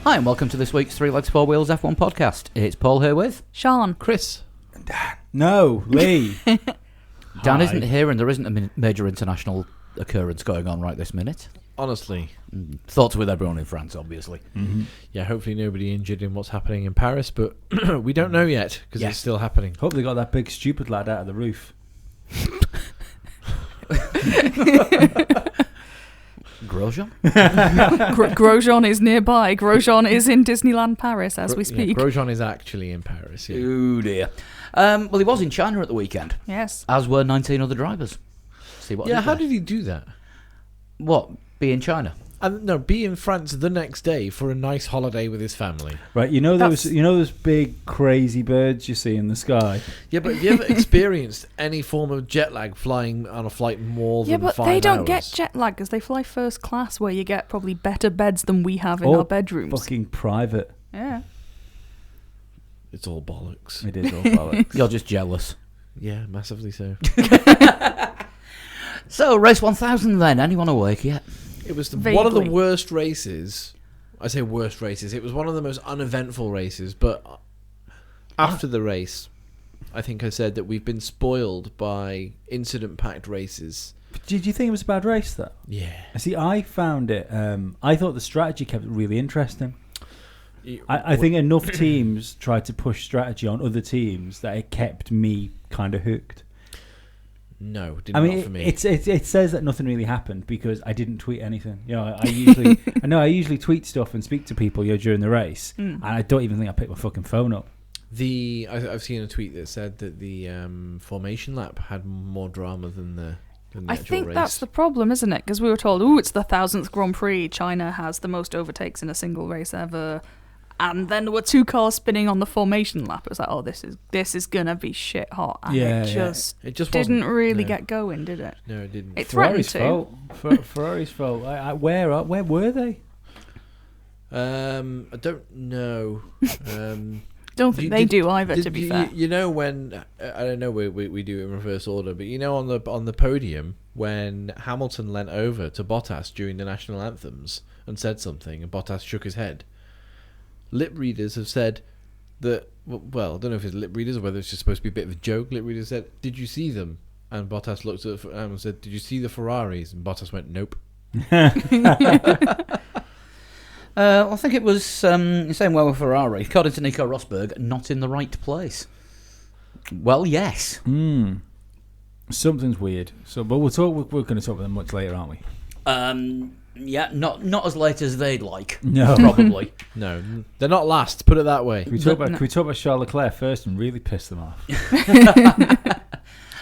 Hi, and welcome to this week's Three Legs, Four Wheels F1 podcast. It's Paul here with Sean, Chris, and Dan. No, Lee. Dan isn't here, and there isn't a major international occurrence going on right this minute. honestly. Thoughts with everyone in France, obviously. Mm-hmm. Yeah, hopefully nobody injured in what's happening in Paris, but we don't know yet because it's still happening. Hope they got that big stupid lad out of the roof. Grosjean? Grosjean is nearby. Grosjean is in Disneyland Paris as we speak. Yeah, Grosjean is actually in Paris. Yeah. Oh dear. Well, he was in China at the weekend. Yes. As were 19 other drivers. See what? Yeah, how did he do that? What? Be in China? No, be in France the next day for a nice holiday with his family. Right, you know those big crazy birds you see in the sky. Yeah, but have you ever experienced any form of jet lag flying on a flight more than 5 hours? Yeah, but they don't get jet lag because they fly first class, where you get probably better beds than we have in our bedrooms. Fucking private. Yeah. It's all bollocks. It is all bollocks. You're just jealous. Yeah, massively so. So, race 1000 then. Anyone awake yet? It was Vaguely. one of the worst races. I say worst races. It was one of the most uneventful races. But after the race, I think I said that we've been spoiled by incident-packed races. Did you think it was a bad race, though? Yeah. See, I found it... I thought the strategy kept it really interesting. I think enough teams tried to push strategy on other teams that it kept me kind of hooked. No, I mean, not for me. it says that nothing really happened because I didn't tweet anything. You know, I usually tweet stuff and speak to people during the race, and I don't even think I picked my fucking phone up. I've seen a tweet that said that the formation lap had more drama than the I actual think race. that's the problem, isn't it? Because we were told, it's the 1000th Grand Prix. China has the most overtakes in a single race ever. And then there were 2 cars spinning on the formation lap. It was like, this is gonna be shit hot. And it just didn't really get going, did it? No, it didn't. It threatened Ferrari's fault. Ferrari's fault. Where were they? I don't know. Don't think they do either. To be fair, you know when I don't know we do it in reverse order, but you know on the podium when Hamilton leant over to Bottas during the national anthems and said something, and Bottas shook his head. Lip readers have said that, well, I don't know if it's lip readers or whether it's just supposed to be a bit of a joke. Lip readers said, "Did you see them?" And Bottas looked at and said, "Did you see the Ferraris?" And Bottas went, "Nope." I think it was saying well with Ferrari. According to Nico Rosberg, not in the right place. Well, yes. Something's weird. So, but we're going to talk about them much later, aren't we? Yeah, not as late as they'd like. No, probably. No, they're not last. Put it that way. Can we talk about Charles Leclerc first and really piss them off?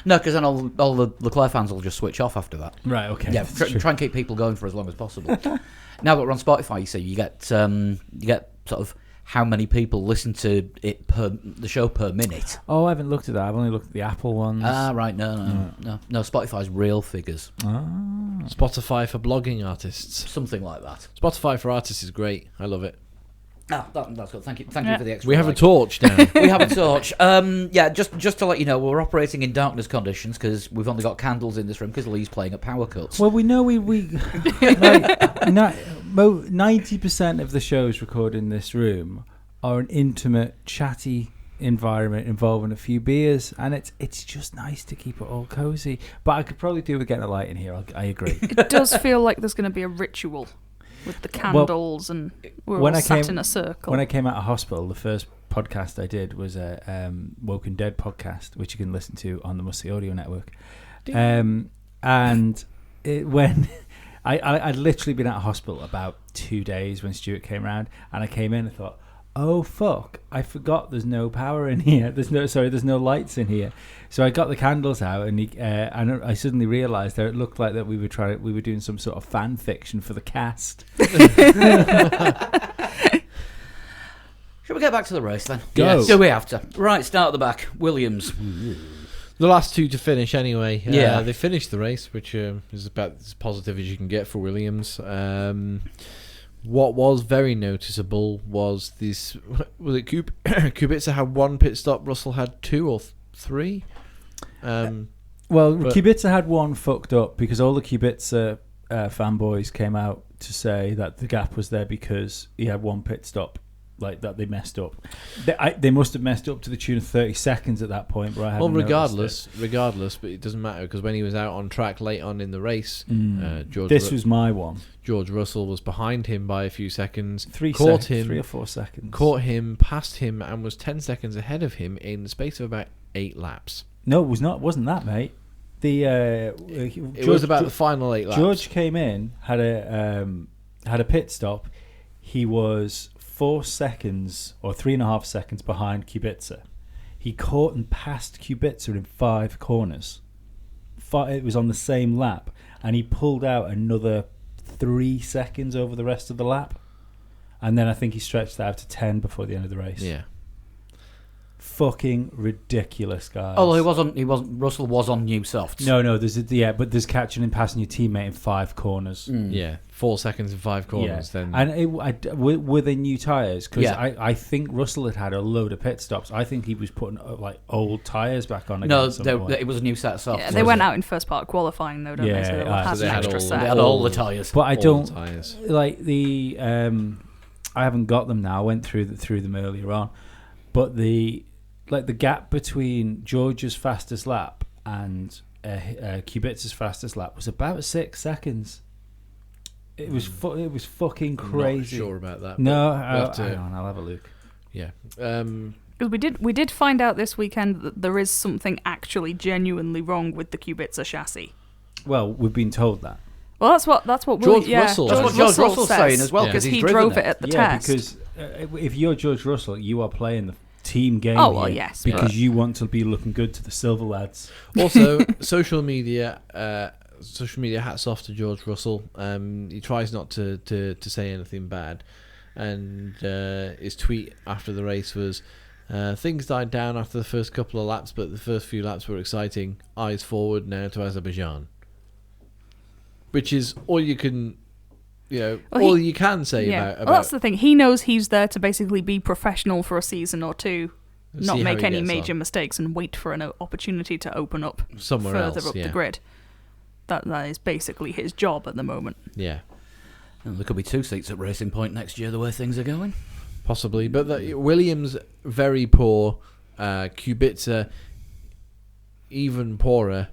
No, because then all the Leclerc fans will just switch off after that. Right. Okay. Yeah, try and keep people going for as long as possible. Now that we're on Spotify, you see, you get sort of how many people listen to it the show per minute. Oh, I haven't looked at that. I've only looked at the Apple ones. Ah, right. No. Spotify's real figures. Spotify for blogging artists. Something like that. Spotify for artists is great. I love it. That's good. Thank you for the extra. We have a torch now. We have a torch. Just to let you know, we're operating in darkness conditions because we've only got candles in this room because Lee's playing at power cuts. Well, we know we 90% of the shows recorded in this room are an intimate, chatty environment involving a few beers, and it's just nice to keep it all cozy. But I could probably do with getting a light in here. I agree. it does feel like there's going to be a ritual with the candles, and we're all sat in a circle. When I came out of hospital, the first podcast I did was a Woken Dead podcast, which you can listen to on the Musty Audio Network. When I'd literally been out of hospital about 2 days when Stuart came around, and I came in and thought, oh fuck, I forgot there's no power in here. There's no lights in here. So I got the candles out, and I suddenly realised that it looked like that we were doing some sort of fan fiction for the cast. Should we get back to the race then? Go. Do we have to? Right, start at the back. Williams. The last 2 to finish anyway. Yeah. They finished the race, which is about as positive as you can get for Williams. What was very noticeable was this. Was it Kubica had 1 pit stop, Russell had 2 or 3? Kubica had 1 fucked up because all the Kubica fanboys came out to say that the gap was there because he had one pit stop, like that they messed up. They must have messed up to the tune of 30 seconds at that point. Where I Well, hadn't regardless, but it doesn't matter because when he was out on track late on in the race, was my one. George Russell was behind him by a few seconds. 3 caught seconds, him, 3 or 4 seconds. Caught him, passed him, and was 10 seconds ahead of him in the space of about 8 laps. No, it was not. Wasn't that, mate? It was about the final 8 laps. George came in, had a pit stop. He was 4 seconds or 3.5 seconds behind Kubica. He caught and passed Kubica in 5 corners. It was on the same lap, and he pulled out another 3 seconds over the rest of the lap, and then I think he stretched that out to 10 before the end of the race. Yeah. Fucking ridiculous, guys. Although Russell was on new softs. No, but there's catching and passing your teammate in 5 corners. Yeah, 4 seconds in 5 corners. Yeah. Then And were they new tyres? Because Yeah. I think Russell had a load of pit stops. I think he was putting like old tyres back on again. No, at some point. it was a new set of softs. Yeah, they went out in first part qualifying though, don't they? So they'll have so they an had extra all- set. They had all the tyres. But I all don't the tyres. like the. I haven't got them now. I went through them earlier on, but the gap between George's fastest lap and Kubica's fastest lap was about 6 seconds. It was it was fucking I'm crazy. not sure about that. No, but we'll have to- hang on, I'll have a look. Yeah. Because we did find out this weekend that there is something actually genuinely wrong with the Kubica chassis. Well, we've been told that. Well, that's what George Russell. That's what George Russell's saying as well, Yeah. because he's he driven drove it. it at the Yeah, test. because if you're George Russell, you are playing the team game. Oh, well, here yes, because but- you want to be looking good to the silver lads. Also, social media. Hats off to George Russell. He tries not to say anything bad, and his tweet after the race was, "Things died down after the first couple of laps, but the first few laps were exciting. Eyes forward now to Azerbaijan." Which is all you can, all you can say about. Well, that's the thing. He knows he's there to basically be professional for a season or two, not see how make he any gets major on. mistakes, and wait for an opportunity to open up Somewhere further else, up yeah. the grid. That is basically his job at the moment. Yeah. And there could be 2 seats at Racing Point next year, the way things are going. Possibly, but Williams very poor. Kubica even poorer.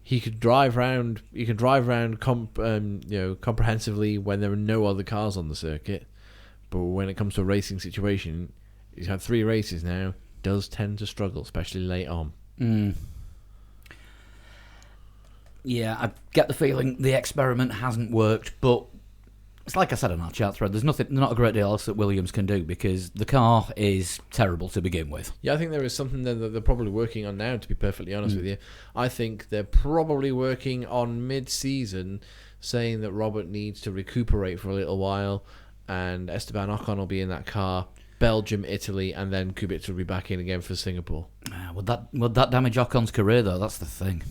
He could drive round. He can drive round comprehensively when there are no other cars on the circuit. But when it comes to a racing situation, he's had 3 races now. Does tend to struggle, especially late on. Yeah, I get the feeling the experiment hasn't worked, but it's like I said in our chat thread, there's not a great deal else that Williams can do because the car is terrible to begin with. Yeah, I think there is something that they're probably working on now, to be perfectly honest with you. I think they're probably working on mid-season, saying that Robert needs to recuperate for a little while, and Esteban Ocon will be in that car, Belgium, Italy, and then Kubica will be back in again for Singapore. Would that damage Ocon's career, though? That's the thing.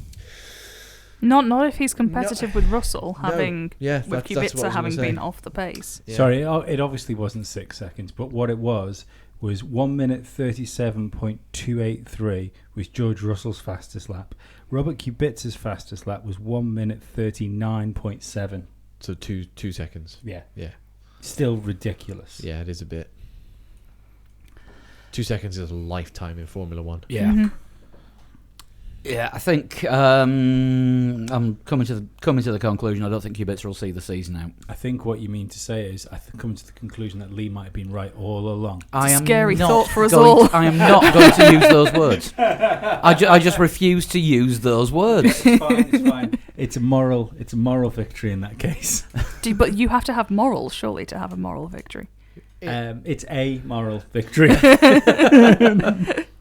Not if he's competitive with Russell, No. having Yeah, with that's what I Kubica was gonna having say. been off the pace. Yeah. Sorry, it obviously wasn't 6 seconds, but what it was 1 minute 37.283 was George Russell's fastest lap. Robert Kubica's fastest lap was 1 minute 39.7. So 2 seconds. Yeah, Yeah. still ridiculous. Yeah, it is a bit. 2 seconds is a lifetime in Formula One. Yeah. Mm-hmm. Yeah, I think I'm coming to the conclusion I don't think Kubica will see the season out. I think what you mean to say is coming to the conclusion that Lee might have been right all along. I am Scary not thought for us going all. I am not going to use those words. I just refuse to use those words. It's fine. It's a moral victory in that case. But you have to have morals, surely, to have a moral victory. It's a moral victory.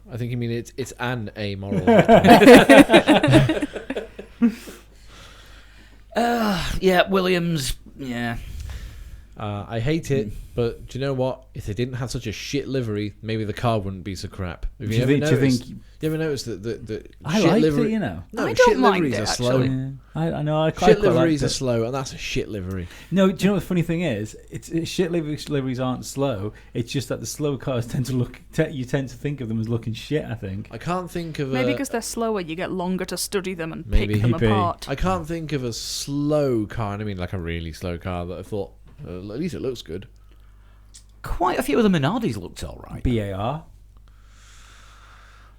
I think you mean it's an amoral. Yeah, Williams. Yeah, I hate it, but do you know what? If they didn't have such a shit livery, maybe the car wouldn't be so crap. Have you ever noticed that the I shit liked livery? it, you know. No, I don't shit mind liveries it, are slow. actually. Yeah. I know. I Shit quite liveries liked are it. slow, and that's a shit livery. No, do you know what the funny thing is? It's shit liveries aren't slow. It's just that the slow cars tend to look. You tend to think of them as looking shit. I think. I can't think of Maybe a. because they're slower, you get longer to study them and Maybe. pick them Maybe. apart. I can't think of a slow car, and I mean like a really slow car that I thought at least it looks good. Quite a few of the Minardis looked all right. BAR.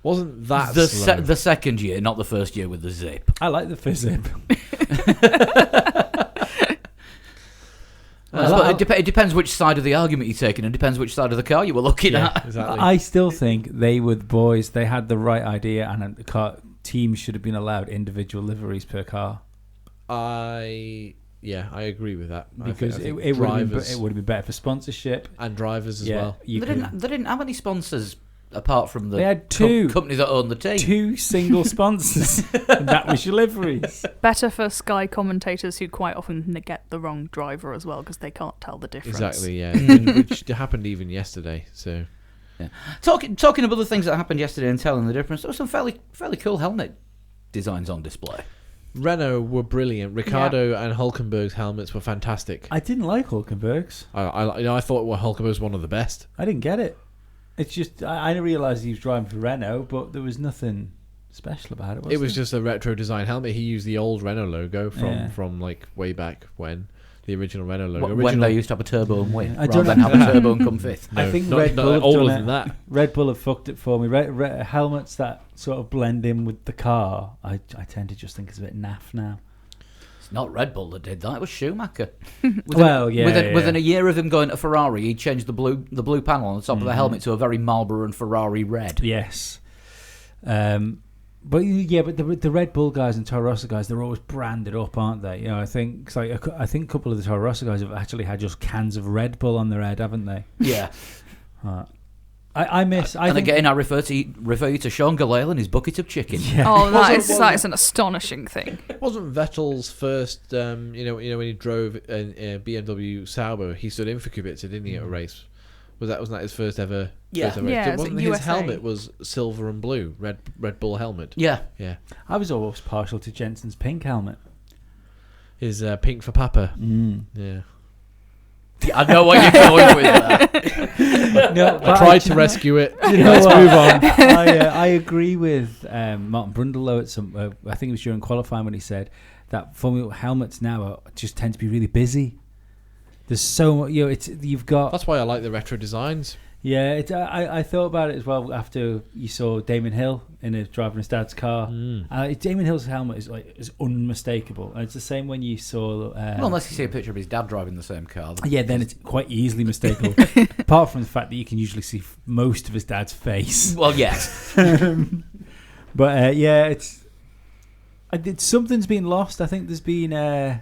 Wasn't that The slow? the second year, not the first year with the zip. I like the Fizzip. It depends which side of the argument you're taking, and depends which side of the car you were looking at. Exactly. I still think they were the boys. They had the right idea, and the car teams should have been allowed individual liveries per car I agree with that. because I think it would drivers have been better for sponsorship. and drivers as Yeah, well. you They could- didn't have any sponsors apart from the They had two. company that owned the team. two single sponsors, and that was your liveries. Better for Sky commentators who quite often get the wrong driver as well because they can't tell the difference. Exactly, yeah. Which happened even yesterday. So Talking about the things that happened yesterday and telling the difference, there were some fairly cool helmet designs on display. Renault were brilliant. Ricardo and Hulkenberg's helmets were fantastic. I didn't like Hulkenberg's. I thought Hulkenberg was one of the best. I didn't get it. It's just I realised he was driving for Renault, but there was nothing special about it. It was just a retro design helmet. He used the old Renault logo Yeah. from like way back when. The original Renault logo. When they used to have a turbo and win, I rather don't than know. have a turbo and come fifth. No, I think not- Red not Bull have older done than it. that. Red Bull have fucked it for me. Helmets that sort of blend in with the car, I tend to just think it's a bit naff now. It's not Red Bull that did that; it was Schumacher. Within a year of him going to Ferrari, he changed the blue panel on the top of the helmet to a very Marlboro and Ferrari red. Yes. But the Red Bull guys and Toro Rosso guys, they're always branded up, aren't they? You know, I think a couple of the Toro Rosso guys have actually had just cans of Red Bull on their head, haven't they? Yeah. I refer you to Sean Galale and his bucket of chicken. Yeah. Oh, that Wasn't- is an astonishing thing. Wasn't Vettel's first? When he drove a BMW Sauber, he stood in for Kubica, didn't he, at a race? Wasn't that his first ever? Yeah. First ever Yeah, race? it was Wasn't at his USA. helmet was silver and blue, Red Bull helmet? Yeah. Yeah, I was always partial to Jensen's pink helmet. his pink for Papa. Mm. Yeah, I know what you're going with that. No, I tried to rescue it. You know Let's what? move on. I agree with Martin Brundle though. At some, I think it was during qualifying when he said that Formula helmets now just tend to be really busy. There's so much, you've got. That's why I like the retro designs. Yeah, I thought about it as well after you saw Damon Hill driving his dad's car. Damon Hill's helmet is unmistakable, and it's the same when you saw. Well, unless you see a picture of his dad driving the same car. Yeah, then it's quite easily mistakable. Apart from the fact that you can usually see most of his dad's face. Well, yes. But something's been lost. I think there's been.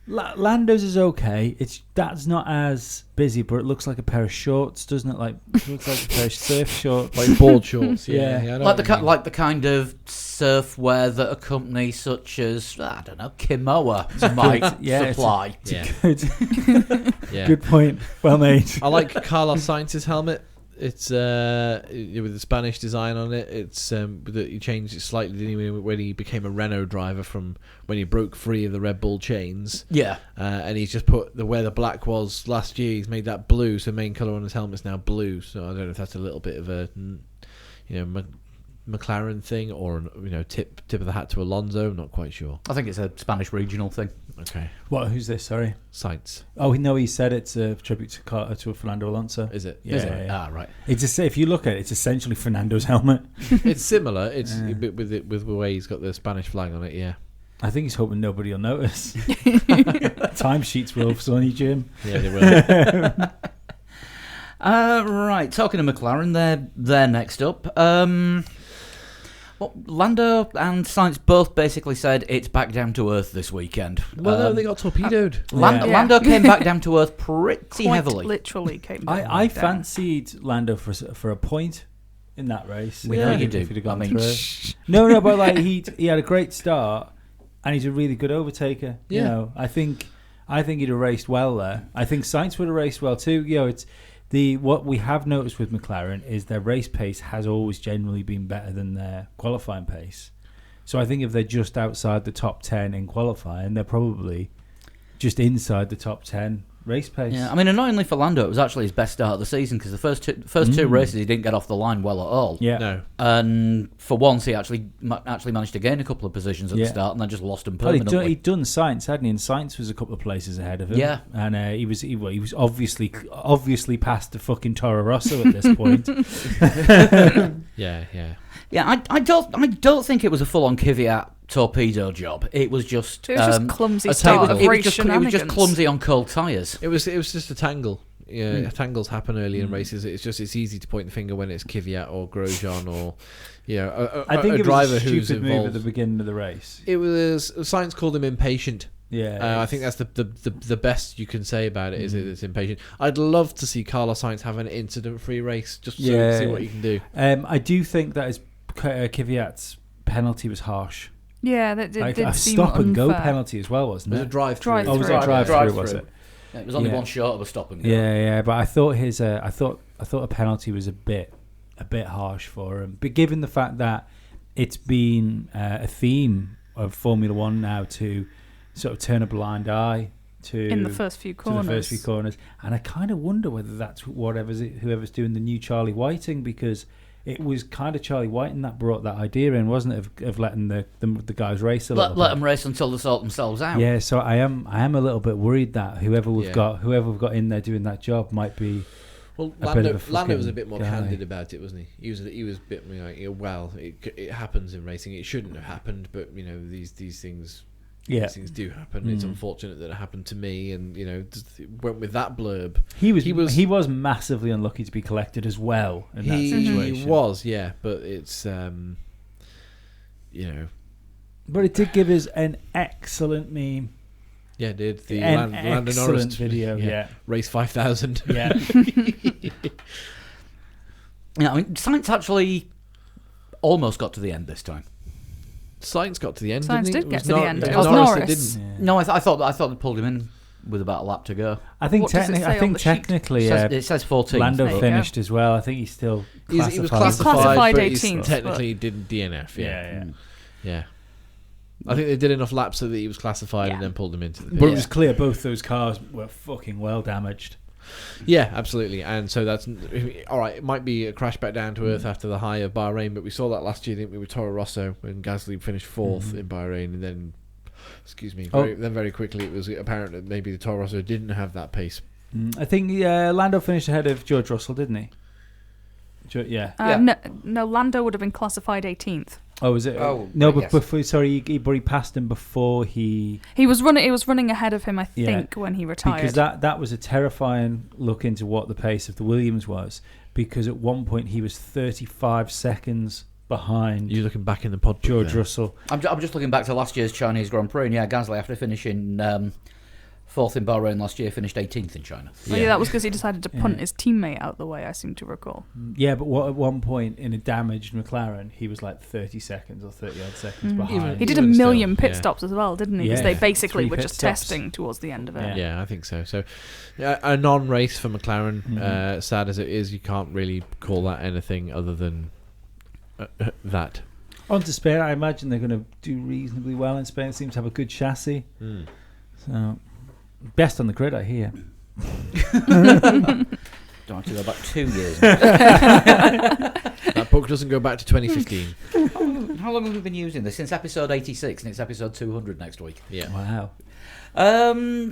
Lando's is okay. That's not as busy, but it looks like a pair of shorts, doesn't it? It looks like a pair of surf shorts, Like board shorts. Yeah. I know like what the you mean. kind of surf wear that a company such as Kimoa might Yeah, supply. Yeah. Good, Yeah. good point. Well made. I like Carlos Sainz's helmet. It's with the Spanish design on it. It's he changed it slightly, didn't he, when he became a Renault driver from when he broke free of the Red Bull chains. Yeah. And he's just put where the black was last year. He's made that blue, so the main color on his helmet's now blue. So I don't know if that's a little bit of a McLaren thing or tip of the hat to Alonso. I'm not quite sure. I think it's a Spanish regional thing. Okay, What? Who's this? Sorry. Sainz, Oh no, he said it's a tribute to Fernando Alonso. is it? Yeah. Is it? Ah, right. It's if you look at it, it's essentially Fernando's helmet. It's similar. It's with the way he's got the Spanish flag on it. Yeah. I think he's hoping nobody will notice. Timesheets will for Sonny Jim. Yeah, they will. Right. Talking to McLaren, they're next up. Well, Lando and Sainz both basically said it's back down to earth this weekend. Well, no, they got torpedoed. Yeah. Lando came back down to earth pretty Quite heavily. literally came down. I fancied Lando for a point in that race. We know you If do. he'd have gone I mean, through. No, but he had a great start, and he's a really good overtaker. You Yeah. know, I think I think he'd have raced well there. I think Sainz would have raced well too. It's what we have noticed with McLaren is their race pace has always generally been better than their qualifying pace. So I think if they're just outside the top 10 in qualifying, they're probably just inside the top 10 race pace. Yeah, I mean, annoyingly for Lando, it was actually his best start of the season because the first two races he didn't get off the line well at all. Yeah. No. And for once, he actually managed to gain a couple of positions at the start and then just lost them permanently. He'd done Sainz, hadn't he? And Sainz was a couple of places ahead of him. Yeah. And he was obviously past the fucking Toro Rosso at this point. Yeah. Yeah, I don't think it was a full-on Kvyat torpedo job. It was just It was just clumsy a start tangle. of it race was shenanigans. just clumsy on cold tyres. It was just a tangle. Yeah, tangles happen early in races. It's easy to point the finger when it's Kvyat or Grosjean or I think a it driver was a who's stupid move involved. at the beginning of the race. It was Sainz called him impatient. Yeah, I think that's the best you can say about it is that it's impatient. I'd love to see Carlos Sainz have an incident-free race just to see what he can do. I do think that his Kvyat's penalty was harsh. Yeah, that did A seem stop and go unfair. penalty as well, wasn't It was it? a drive-through. Drive-through. Oh, was it a drive-through? Was it? Yeah, it was only Yeah. one short of a stop and go. Yeah. But I thought I thought a penalty was a bit harsh for him. But given the fact that it's been a theme of Formula One now to sort of turn a blind eye to in the first few corners. And I kind of wonder whether that's whoever's doing the new Charlie Whiting, because it was kind of Charlie Whiting that brought that idea in, wasn't it, of letting the guys race a little bit. Let them race until they sort themselves out. Yeah, so I am a little bit worried that whoever we've got in there doing that job might be. Well, a bit of a Lando was a fucking bit more guy. candid about it, wasn't he? He was a bit like, it happens in racing. It shouldn't have happened, but these things. Yeah. These things do happen. It's unfortunate that it happened to me, and just went with that blurb. He was massively unlucky to be collected as well in that situation. He was, yeah, but it's But it did give us an excellent meme. Yeah, it did the An Lando excellent Norris video. Yeah. race 5,000. Yeah. I mean, Sainz actually almost got to the end this time. Sainz got to the end. Sainz didn't he? did get was to the Nor- end. It It was was Norris that Norris. didn't. Yeah. No, I thought they pulled him in with about a lap to go. I think What does it say on technically, the sheet? technically, It says 14th. Lando There you finished as well. I think he's still classified. He was Classified classified, but 18th, he technically didn't DNF. Yeah. Yeah. I think they did enough laps so that he was classified and Yeah. then pulled him into the But pit. it was clear both those cars were fucking well damaged. Yeah, absolutely. And so that's all right. It might be a crash back down to earth after the high of Bahrain, but we saw that last year, didn't we, with Toro Rosso when Gasly finished fourth in Bahrain, and then, very quickly it was apparent that maybe the Toro Rosso didn't have that pace. I think Lando finished ahead of George Russell, didn't he? Yeah. No, Lando would have been classified 18th. Oh, was it? Oh, No, right, but yes. before. Sorry, but he passed him before he. He was running ahead of him, I Yeah. think, when he retired. Because that was a terrifying look into what the pace of the Williams was. Because at one point he was 35 seconds behind You looking back in the pod, George Russell. I'm just looking back to last year's Chinese Grand Prix, and yeah, Gasly, after finishing fourth in Bahrain last year, finished 18th in China. Oh, yeah, that was because he decided to punt his teammate out the way, I seem to recall. Yeah, but at one point in a damaged McLaren, he was like 30 seconds or 30 odd seconds behind. He did a Even million still, pit stops as well, didn't he? Because Yeah. they basically 3 were pit just stops. testing towards the end of it. Yeah, I think so. So, a non-race for McLaren. Sad as it is, you can't really call that anything other than that. On to Spain, I imagine they're going to do reasonably well in Spain. It seems to have a good chassis. So, best on the grid, I hear. Don't have to go back 2 years. That book doesn't go back to 2015. How long have we been using this? Since episode 86, and it's episode 200 next week. Yeah. Wow.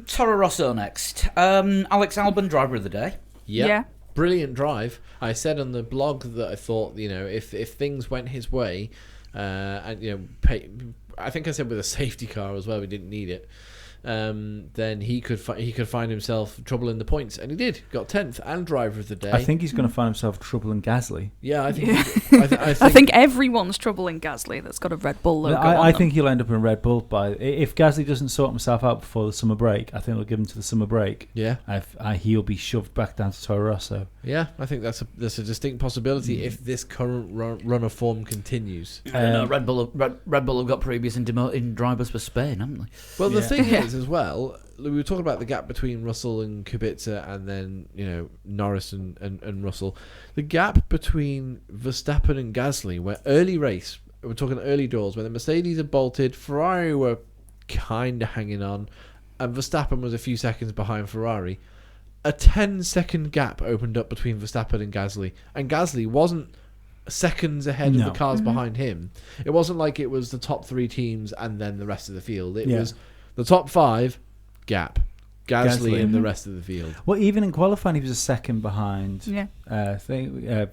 Toro Rosso next. Alex Albon, driver of the day. Yep. Yeah. Brilliant drive. I said on the blog that I thought, if things went his way, and I think I said with a safety car as well, we didn't need it. Then he could find himself trouble in the points, and he did. Got 10th and driver of the day. I think he's going to find himself trouble in Gasly. Yeah, I think. I think everyone's trouble in Gasly that's got a Red Bull logo on I them. think he'll end up in Red Bull if Gasly doesn't sort himself out before the summer break. I think they'll give him to the summer break. Yeah, he'll be shoved back down to Toro Rosso. yeah. I think that's a distinct possibility if this current run of form continues. Red Bull have got previous in drivers for Spain, haven't they? Well, the thing is as well, we were talking about the gap between Russell and Kubica, and then Norris and Russell. The gap between Verstappen and Gasly, where early race, we're talking early doors, when the Mercedes had bolted, Ferrari were kind of hanging on, and Verstappen was a few seconds behind Ferrari. A 10-second gap opened up between Verstappen and Gasly wasn't seconds ahead of the cars behind him. It wasn't like it was the top 3 teams and then the rest of the field. It was the top 5 gap. Gasly and the rest of the field. Well, even in qualifying, he was a second behind. Verstappen.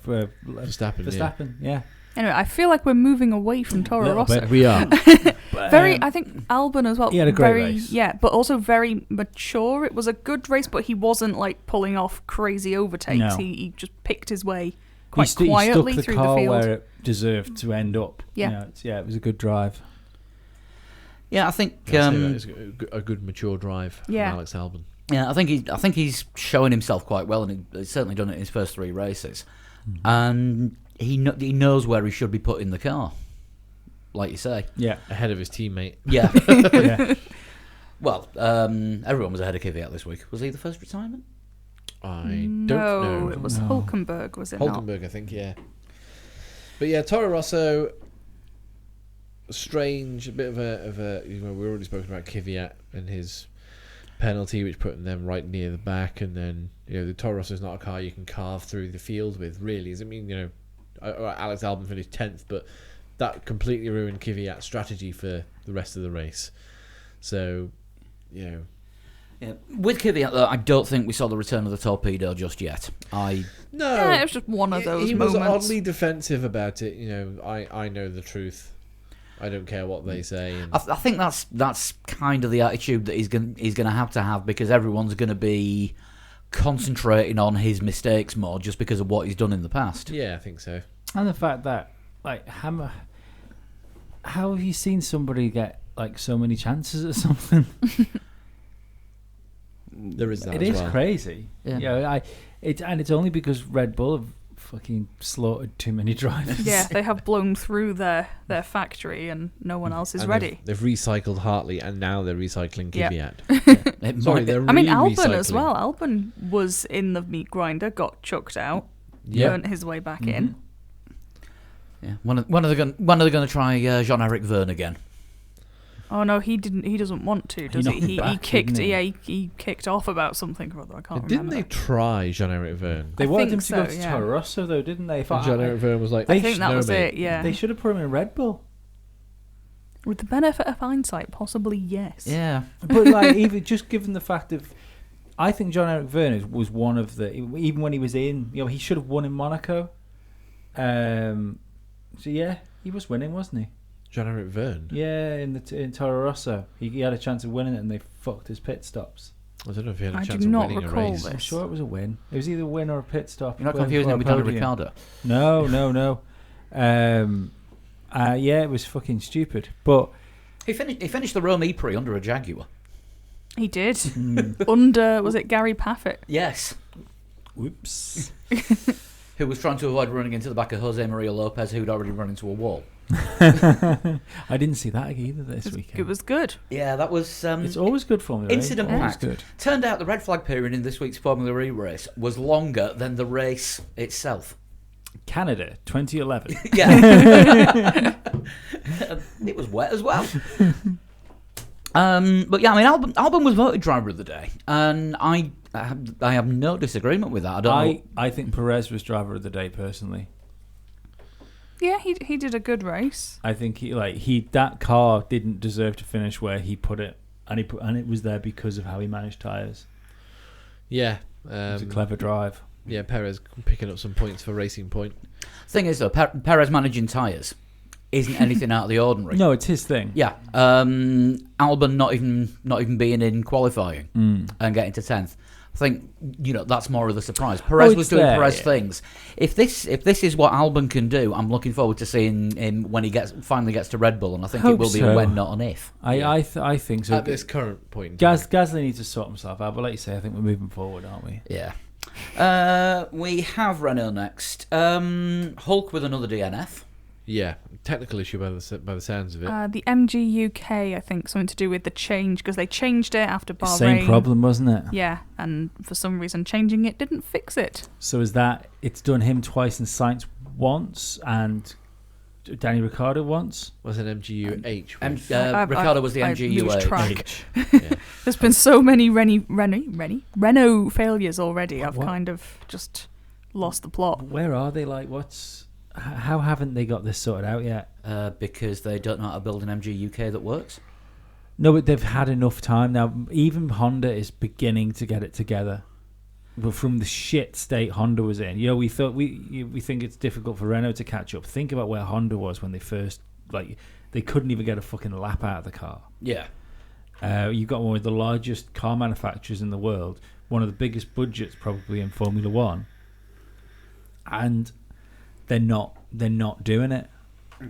Yeah. Anyway, I feel like we're moving away from Toro Rosso. We are. I think Albon as well. He had a great race. Yeah, but also very mature. It was a good race, but he wasn't like pulling off crazy overtakes. No. He just picked his way quite He quietly stuck the through car the field. where it deserved to end up. Yeah. It was a good drive. Yeah, I think That is a good mature drive from Yeah. Alex Albon. yeah, I think he's showing himself quite well, and he's certainly done it in his first 3 races, and he knows where he should be putting the car, like you say. Yeah. Ahead of his teammate. Yeah. Yeah. Well, everyone was ahead of Kvyat this week. Was he the first retirement? I don't No, know. it was Hulkenberg, was it not? Hulkenberg, I think, yeah. But yeah, Toro Rosso, strange, a bit of a we've already spoken about Kvyat and his penalty, which put them right near the back, and then the Toro Rosso is not a car you can carve through the field with, really. Does it mean Alex Albon finished 10th, but that completely ruined Kvyat's strategy for the rest of the race. So, Yeah. With Kvyat, though, I don't think we saw the return of the torpedo just yet. no, Yeah, it was just one of those he moments. was oddly defensive about it. I know the truth. I don't care what they say. And I think that's kind of the attitude that he's going to have, because everyone's going to be concentrating on his mistakes more just because of what he's done in the past. yeah, I think so. And the fact that, like, how have you seen somebody get, like, so many chances at something? There is that It as is well. crazy. Yeah. It's only because Red Bull have fucking slaughtered too many drivers. Yeah, they have blown through their factory and no one else is And ready. They've recycled Hartley, and now they're recycling Yeah. Kvyat. Sorry, they're I mean, Albon as re-recycling. well. Albon was in the meat grinder, got chucked out, Yeah. burnt his way back in. Yeah. When are they going to try Jean-Eric Verne again? Oh no, he didn't. He doesn't want to, does knocked he? him He back, kicked. didn't he? Yeah, he kicked off about something or other. I can't Didn't remember. they try Jean-Eric Verne? They I wanted think him to go so, to yeah. Toro Rosso, though, didn't they? And Jean-Eric Verne was like, I think that "No, was mate." it. Yeah. They should have put him in Red Bull. With the benefit of hindsight, possibly yes. Yeah. But like, even just given the fact of, I think Jean-Eric Verne was one of the, even when he was in, he should have won in Monaco. So yeah, he was winning, wasn't he? Jean-Eric Verne? Yeah, in Toro Rosso, he had a chance of winning it, and they fucked his pit stops. I don't know if he had a I chance do of not winning a recall race. this. I'm sure it was a win. It was either a win or a pit stop. You're not Well, confusing or it a with Daniel podium. Ricciardo? No. Yeah, it was fucking stupid. But He finished the Rome E-Prix under a Jaguar. He did. Under, was it Gary Paffett? Yes. whoops. Who was trying to avoid running into the back of Jose Maria Lopez, who'd already run into a wall. I didn't see that either this weekend. It was good. Yeah, that was... It's always good Formula E. Incident Always packed. good. Turned out the red flag period in this week's Formula E race was longer than the race itself. Canada, 2011. Yeah. It was wet as well. But yeah, I mean, Albon was voted driver of the day, and I have no disagreement with that. I think Perez was driver of the day personally. Yeah, he did a good race. I think that car didn't deserve to finish where he put it, and it was there because of how he managed tyres. Yeah. It was a clever drive. Yeah, Perez picking up some points for Racing Point. Thing is, though, Perez managing tyres isn't anything out of the ordinary. No, it's his thing. Yeah, Albon not even being in qualifying and getting to 10th. I think that's more of the surprise. Perez was doing Perez things. If this is what Albon can do, I'm looking forward to seeing him when he finally gets to Red Bull, and I think it will be a when, not an if. I think so. At this current point in time. Gasly needs to sort himself out, but like you say, I think we're moving forward, aren't we? Yeah. We have Renault next. Hulk with another DNF. Yeah, technical issue by the sounds of it. The MG UK, I think, something to do with the change, because they changed it after Bahrain. Same problem, wasn't it? Yeah, and for some reason changing it didn't fix it. So is that it's done him twice and Sainz once and Danny Ricciardo once? Was it MGU-H? Ricardo was the I MGU. lose track. Yeah. There's been so many Renault failures already. I've What? kind of just lost the plot. Where are they? Like, how haven't they got this sorted out yet? Because they don't know how to build an MG UK that works. No, but they've had enough time now. Even Honda is beginning to get it together. But from the shit state Honda was in, we thought we think it's difficult for Renault to catch up. Think about where Honda was when they first they couldn't even get a fucking lap out of the car. Yeah. You've got one of the largest car manufacturers in the world, one of the biggest budgets probably in Formula One, and they're not doing it. Do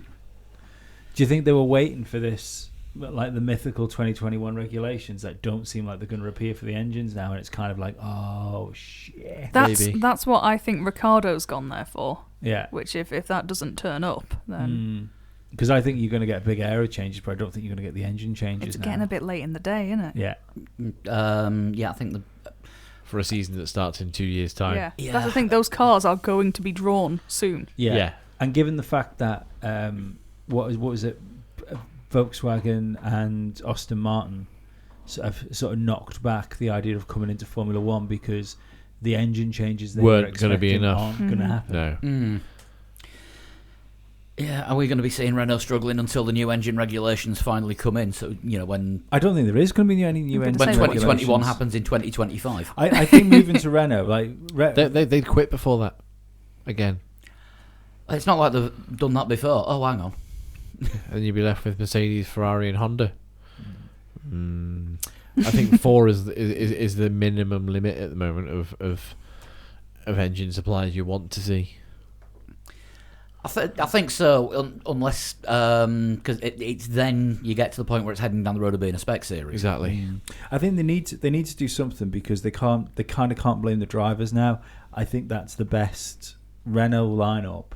you think they were waiting for this, like the mythical 2021 regulations that don't seem like they're going to appear for the engines now, and it's kind of like, oh shit. That's what I think Ricardo's gone there for. Yeah. Which if that doesn't turn up, then Because I think you're going to get big aero changes, but I don't think you're going to get the engine changes. it's now. getting a bit late in the day, isn't it? Yeah. Yeah, I think For a season that starts in 2 years' time. Yeah. That's the thing. Those cars are going to be drawn soon. Yeah. And given the fact that what was it, Volkswagen and Aston Martin sort of knocked back the idea of coming into Formula One because the engine changes they weren't going to be enough. Aren't going to happen. No. Yeah, are we going to be seeing Renault struggling until the new engine regulations finally come in? So, when I don't think there is going to be any new engine when regulations. 2021 happens in 2025. I think moving to Renault, They'd quit before that. Again. It's not like they've done that before. Oh, hang on. And you'd be left with Mercedes, Ferrari, and Honda. I think 4 is the minimum limit at the moment of engine suppliers you want to see. I think so, unless because it's then you get to the point where it's heading down the road of being a spec series. Exactly. I think they need to do something because they kind of can't blame the drivers now. I think that's the best Renault lineup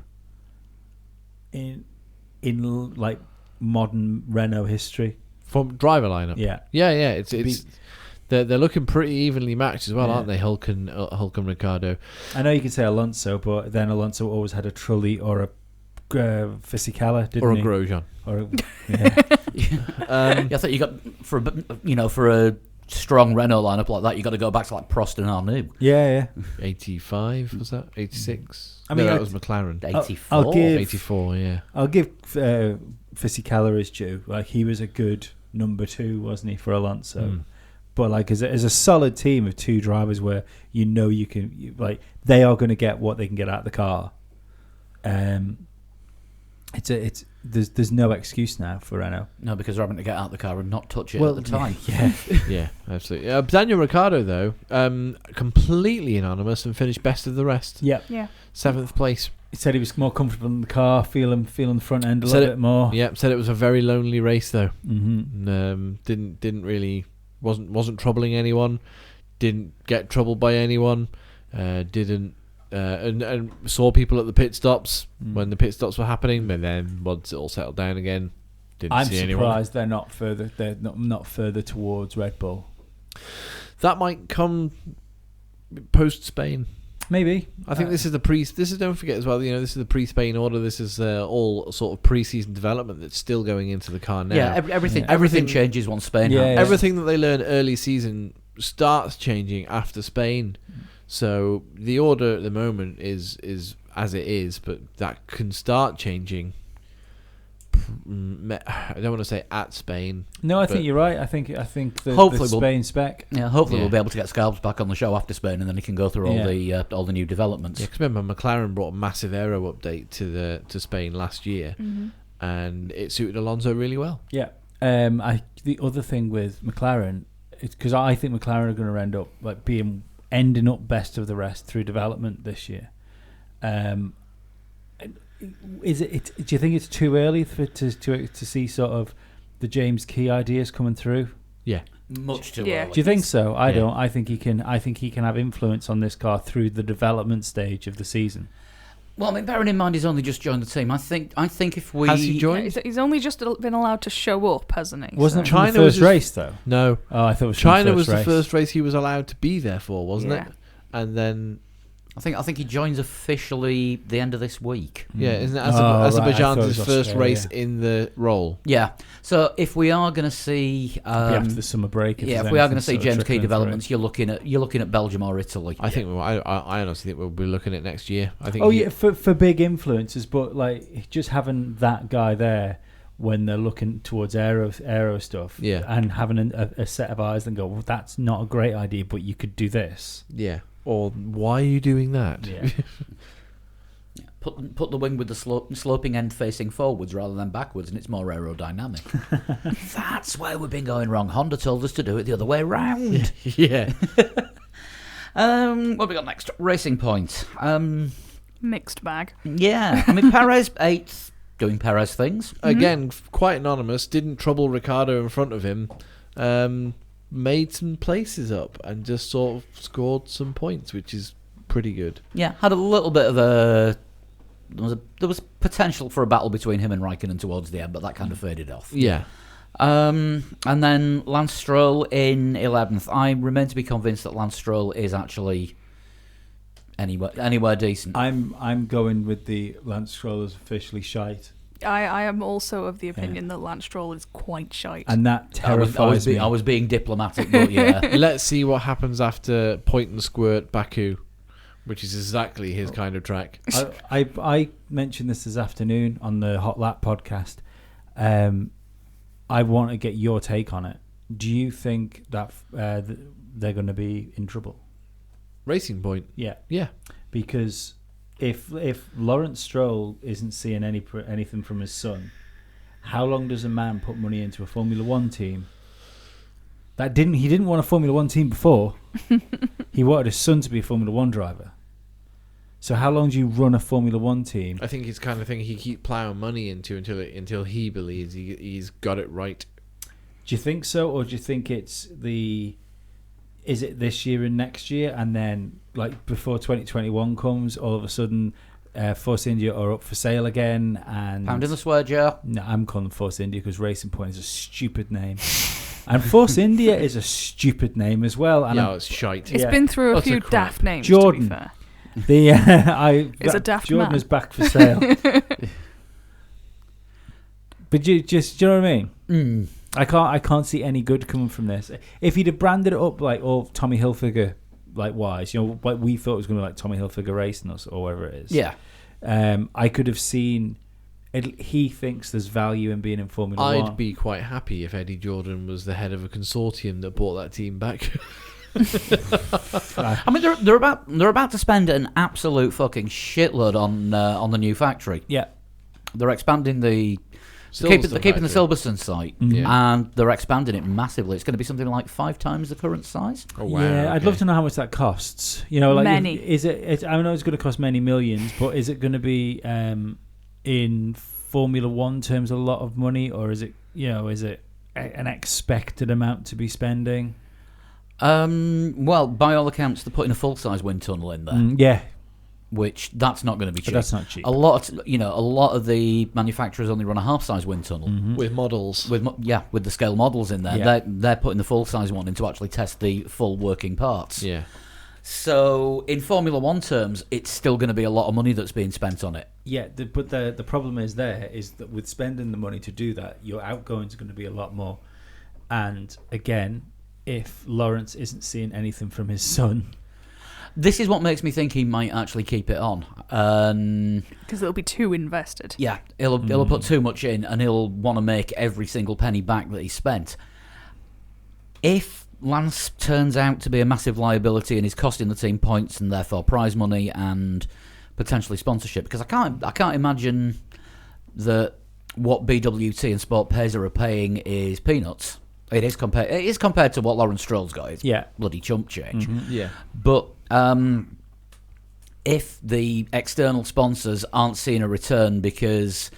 in like modern Renault history. From driver lineup. Yeah. It's they're looking pretty evenly matched as well, Yeah. aren't they? Hulk and Ricardo. I know you can say Alonso, but then Alonso always had a Trulli or a Fisichella, didn't Or a he? Grosjean. Or yeah. I thought you got for a strong Renault lineup like that, you got to go back to like Prost and Arnoux. Yeah. 85 was that? 86. I mean, that was McLaren. 84. I'll give 84. Yeah. I'll give Fisichella his due. Like, he was a good number 2, wasn't he, for Alonso? But like as a solid team of 2 drivers, where you can they are going to get what they can get out of the car. There's no excuse now for Renault. No, because they're having to get out of the car and not touch it at the time. Yeah. Yeah, absolutely. Daniel Ricciardo, though, completely anonymous and finished best of the rest. Yeah. 7th place. He said he was more comfortable in the car, feeling the front end a Said little bit more. Yeah, said it was a very lonely race though. Mm-hmm. Didn't really wasn't troubling anyone. Didn't get troubled by anyone. Didn't and saw people at the pit stops when the pit stops were happening. But then once it all settled down again, didn't see anyone. I'm surprised they're not further. They're not further towards Red Bull. That might come post Spain. Maybe. I think this is don't forget as well, this is the pre-Spain order. This is all sort of pre-season development that's still going into the car now. Yeah, everything changes once Spain happens. Everything that they learn early season starts changing after Spain. So the order at the moment is as it is, but that can start changing. I don't want to say at Spain. No, I think you're right. I think the Hopefully Spain spec. Yeah, hopefully we'll be able to get Scalps back on the show after Spain, and then he can go through all the new developments. Yeah, because remember McLaren brought a massive aero update to Spain last year, and it suited Alonso really well. Yeah. The other thing with McLaren, it's because I think McLaren are going to end up ending up best of the rest through development this year. Is it? Do you think it's too early to see sort of the James Key ideas coming through? Yeah, much too Yeah. early. Do you think so? I don't. I think he can have influence on this car through the development stage of the season. Well, I mean, bearing in mind he's only just joined the team, I think if we... Has he joined? Yeah, he's only just been allowed to show up, hasn't he? Wasn't it So- from China the was first his- race, though? No. Oh, I thought it was from China the was first the race. first race he was allowed to be there for, wasn't Yeah. it? And then, I think he joins officially the end of this week. yeah, isn't it Oh, right, I thought Azerbaijan's it his was first Australia. race in the role? Yeah. So if we are going to see... Be after the summer break. if we are going to see James Key developments, you're looking at Belgium or Italy. I think I honestly think we'll be looking at next year. I think. Oh yeah, for big influencers, but like just having that guy there when they're looking towards aero stuff, Yeah. and having a set of eyes and go, well, that's not a great idea, but you could do this. Yeah. Or why are you doing that? Yeah. Put the wing with the sloping end facing forwards rather than backwards, and it's more aerodynamic. That's where we've been going wrong. Honda told us to do it the other way round. Yeah. What have we got next? Racing Point. Mixed bag. Yeah, I mean Perez 8th, doing Perez things. Again, quite anonymous. Didn't trouble Ricardo in front of him. Made some places up and just sort of scored some points, which is pretty good. Yeah, had a little bit of a... There was potential for a battle between him and Raikkonen towards the end, but that kind of faded off. Yeah. And then Lance Stroll in 11th. I remain to be convinced that Lance Stroll is actually anywhere decent. I'm going with the Lance Stroll is officially shite, I am also of the opinion that Lance Stroll is quite shite. and that terrifies me. I was being diplomatic, but yeah. Let's see what happens after Point and Squirt Baku, which is exactly his kind of track. I mentioned this afternoon on the Hot Lap podcast. I want to get your take on it. Do you think that they're going to be in trouble? Racing Point. Yeah, Yeah. because if Lawrence Stroll isn't seeing anything from his son, how long does a man put money into a Formula One team? He didn't want a Formula One team before. He wanted his son to be a Formula One driver. So how long do you run a Formula One team? I think it's kind of thing he keeps plowing money into until he believes he's got it right. Do you think so, or do you think is it this year and next year, and then like before 2021 comes, all of a sudden Force India are up for sale again? And Pound in the swear jar. no, I'm calling them Force India because Racing Point is a stupid name, and Force India is a stupid name as well. And Yeah, it's shite. It's yeah. been through a Utter few crap. daft names, Jordan. to be fair. It's a daft Jordan man. is back for sale. But do you know what I mean? Mm. I can't see any good coming from this. If he'd have branded it up like all Tommy Hilfiger like wise, like we thought it was going to be like Tommy Hilfiger Racing or whatever it is. Yeah. I could have seen. He thinks there's value in being in Formula One. I'd be quite happy if Eddie Jordan was the head of a consortium that bought that team back. I mean, they're about to spend an absolute fucking shitload on the new factory. Yeah. They're expanding they're keeping the Silverstone site, Mhm. Yeah. and they're expanding it massively. It's going to be something like 5 times the current size. Oh wow! Yeah, I'd okay. love to know how much that costs. Like Many. Is it? I know it's going to cost many millions, but is it going to be in Formula One terms a lot of money, or is it an expected amount to be spending? Well, by all accounts, they're putting a full-size wind tunnel in there, Yeah, which that's not going to be but cheap. that's not cheap. A lot of the manufacturers only run a half-size wind tunnel. Mhm. with models. With the scale models in there. Yeah. They're putting the full-size one in to actually test the full working parts. Yeah. So in Formula One terms, it's still going to be a lot of money that's being spent on it. Yeah, but the problem is that with spending the money to do that, your outgoings are going to be a lot more. And again, if Lawrence isn't seeing anything from his son, This is what makes me think he might actually keep it on. Because it'll be too invested. Yeah, he'll put too much in, and he'll want to make every single penny back that he spent. If Lance turns out to be a massive liability and is costing the team points and therefore prize money and potentially sponsorship, because I can't imagine that what BWT and Sport Pesa are paying is peanuts. It is compared to what Lawrence Stroll's got. It's yeah, bloody chump change. Yeah. But if the external sponsors aren't seeing a return because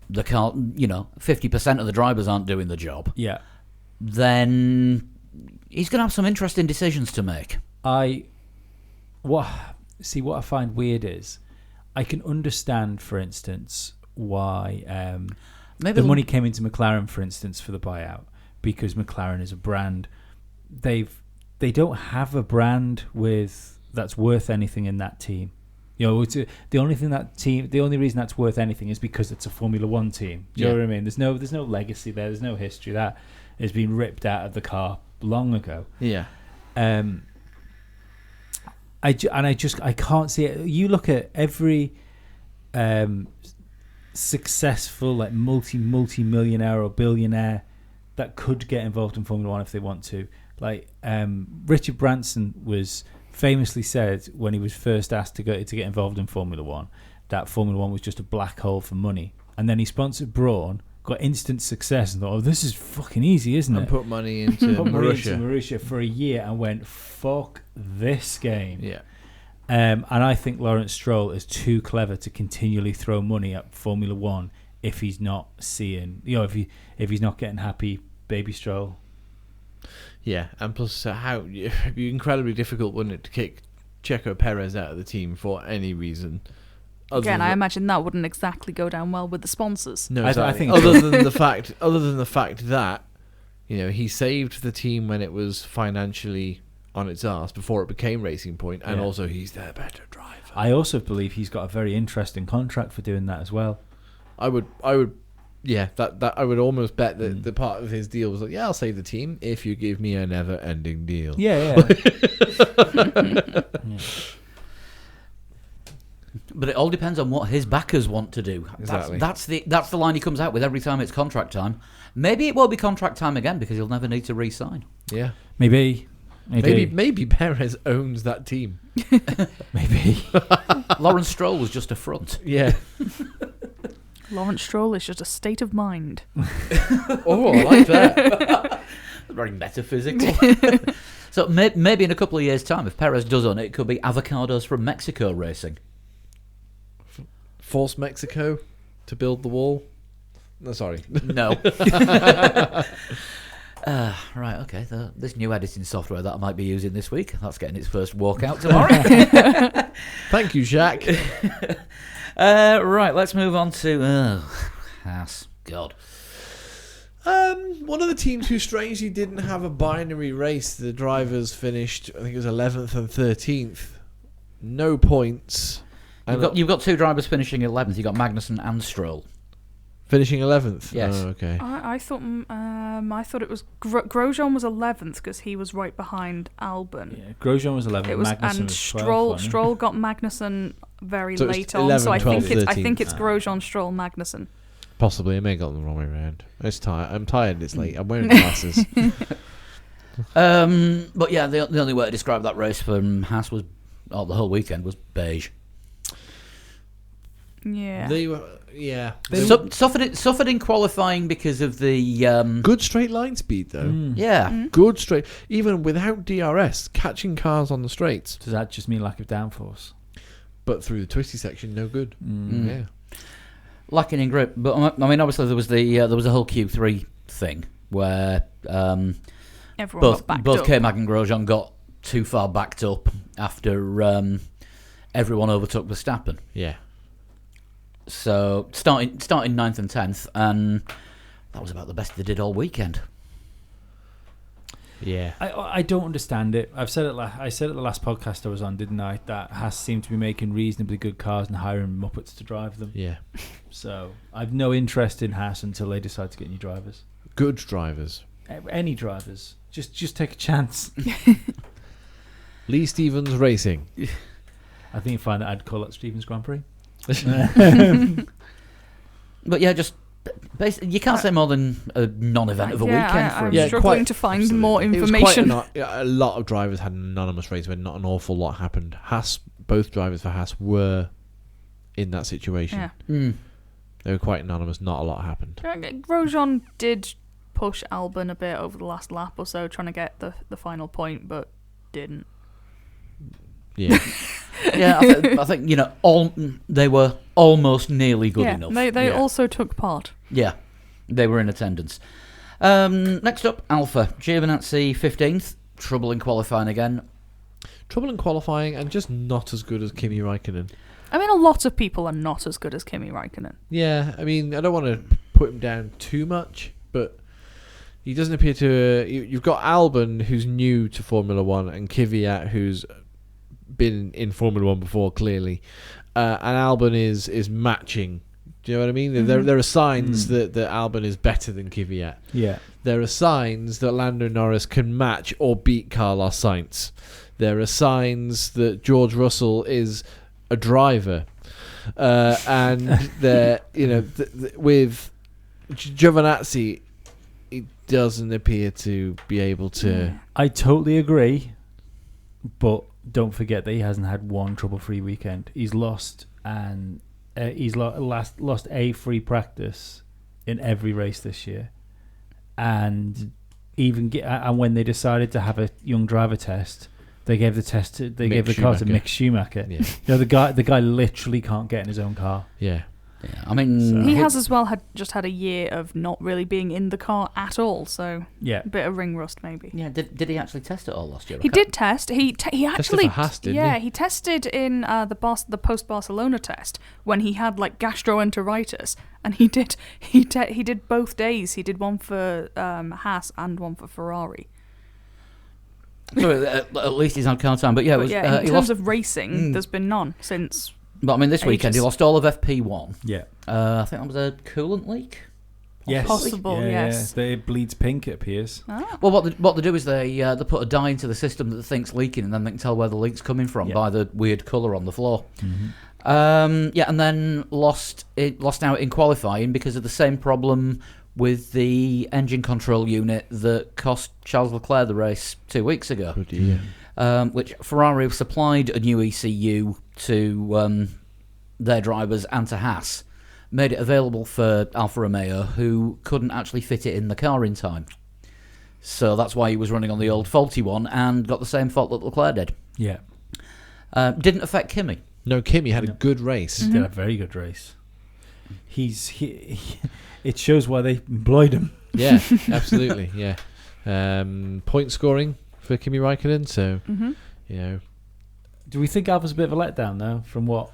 the car, 50% of the drivers aren't doing the job, yeah. then he's going to have some interesting decisions to make. What I find weird is I can understand, for instance, why Maybe the money came into McLaren, for instance, for the buyout, because McLaren is a brand. They don't have a brand that's worth anything in that team. You know, the only reason that's worth anything is because it's a Formula One team. Do you know what I mean? There's no legacy there. There's no history. That has been ripped out of the car long ago. Yeah. I can't see it. You look at every successful like multi-millionaire or billionaire that could get involved in Formula One if they want to. Like Richard Branson was famously said when he was first asked to get involved in Formula One that Formula One was just a black hole for money, and then he sponsored Brawn, got instant success, and thought, "Oh, this is fucking easy, isn't it?" And put money into Marussia for a year, and went, "Fuck this game." Yeah. And I think Lawrence Stroll is too clever to continually throw money at Formula One if he's not seeing, if he's not getting happy, baby Stroll. Yeah, and plus, it'd be incredibly difficult, wouldn't it, to kick Checo Perez out of the team for any reason? Again, I imagine that wouldn't exactly go down well with the sponsors. No, I think other than the fact that he saved the team when it was financially on its arse before it became Racing Point, and also he's their better driver. I also believe he's got a very interesting contract for doing that as well. I would that I would almost bet that the part of his deal was like, I'll save the team if you give me a never-ending deal. Yeah. But it all depends on what his backers want to do. Exactly. That's the line he comes out with every time it's contract time. Maybe it won't be contract time again because he'll never need to re-sign. Yeah. Maybe Perez owns that team. Maybe. Lawrence Stroll was just a front. Yeah. Lawrence Stroll is just a state of mind. Oh, I like that. Very metaphysical. So maybe in a couple of years' time, if Perez does own it, it could be avocados from Mexico racing. Force Mexico to build the wall? No, sorry. No. Right, okay. This new editing software that I might be using this week, that's getting its first walkout tomorrow. Thank you, Jacques. Right, let's move on to Haas. God. One of the teams who strangely didn't have a binary race, the drivers finished, I think it was 11th and 13th. No points. You've got two drivers finishing 11th. You've got Magnussen and Stroll. Finishing 11th? Yes. Oh, okay. I thought it was Grosjean was 11th because he was right behind Albon. Yeah, Grosjean was 11th. It was, Magnussen and was 12th, Stroll got Magnussen very So it's late on. 11, So I 12, think it's 13th. Grosjean, Stroll, Magnussen. Possibly. I may have got them the wrong way around. I'm tired. It's late. I'm wearing glasses. But yeah, the only way to describe that race from Haas was, the whole weekend was beige. Yeah. They were, yeah. They suffered in qualifying because of the Good straight line speed, though. yeah. Good straight. Even without DRS, catching cars on the straights. Does that just mean lack of downforce? But through the twisty section, no good. Yeah. Lacking in grip. But I mean, obviously there was a whole Q3 thing where Everyone both got backed both up. K-Mag and Grosjean got too far backed up after everyone overtook Verstappen. Yeah. So starting 9th and 10th, and that was about the best they did all weekend. Yeah. I don't understand it. I said it the last podcast I was on, didn't I? That Haas seemed to be making reasonably good cars and hiring Muppets to drive them. Yeah. So I've no interest in Haas until they decide to get new drivers. Good drivers. Any drivers. Just take a chance. Lee Stevens Racing. I think you find that I'd call it Stevens Grand Prix. But yeah, just basically, you can't say more than a non-event of a weekend. I'm Yeah, struggling quite- to find absolutely. more It was information. a lot of drivers had an anonymous race where not an awful lot happened. Both drivers for Haas were in that situation. Yeah. They were quite anonymous. Not a lot happened. Grosjean did push Albon a bit over the last lap or so, trying to get the final point, but didn't. Yeah. Yeah, I think they were almost nearly good enough. They Yeah. also took part. Yeah, they were in attendance. Next up, Alpha. Giovinazzi 15th. Trouble in qualifying again. Trouble in qualifying and just not as good as Kimi Räikkönen. I mean, a lot of people are not as good as Kimi Räikkönen. Yeah, I mean, I don't want to put him down too much, but he doesn't appear to. You've got Albon, who's new to Formula One, and Kvyat, who's been in Formula One before, clearly, and Albon is matching. Do you know what I mean? Mm-hmm. There are signs that Albon is better than Kvyat. Yeah. There are signs that Lando Norris can match or beat Carlos Sainz. There are signs that George Russell is a driver, and there, with Giovinazzi, it doesn't appear to be able to. I totally agree, but don't forget that he hasn't had one trouble-free weekend. He's lost lost a free practice in every race this year, and and when they decided to have a young driver test, they gave the car to Mick Schumacher. Yeah. The guy literally can't get in his own car. Yeah. Yeah, I mean, He has as well had a year of not really being in the car at all, so Yeah. a bit of ring rust maybe. yeah. Did he actually test it all last year? He did test. He actually for Haas, didn't he tested in the post Barcelona test when he had like gastroenteritis, and he did both days. He did one for Haas and one for Ferrari. So at least he's on car time. But yeah, in terms of racing, there's been none since. But I mean, this weekend he ages. lost all of FP1. Yeah. I think that was a coolant leak. Yes. Possible, yes. It bleeds pink, it appears. Ah. Well, what they do is they put a dye into the system that they think's leaking, and then they can tell where the leak's coming from by the weird colour on the floor. Mm-hmm. And then lost out in qualifying because of the same problem with the engine control unit that cost Charles Leclerc the race 2 weeks ago. Good dear. Which Ferrari supplied a new ECU to their drivers and to Haas, made it available for Alfa Romeo, who couldn't actually fit it in the car in time. So that's why he was running on the old faulty one and got the same fault that Leclerc did. Yeah. Didn't affect Kimi. No, Kimi had a good race. He did a very good race. It shows why they employed him. Yeah, absolutely. Yeah. Point scoring for Kimi Räikkönen. So, Do we think Alpha's a bit of a letdown though? From what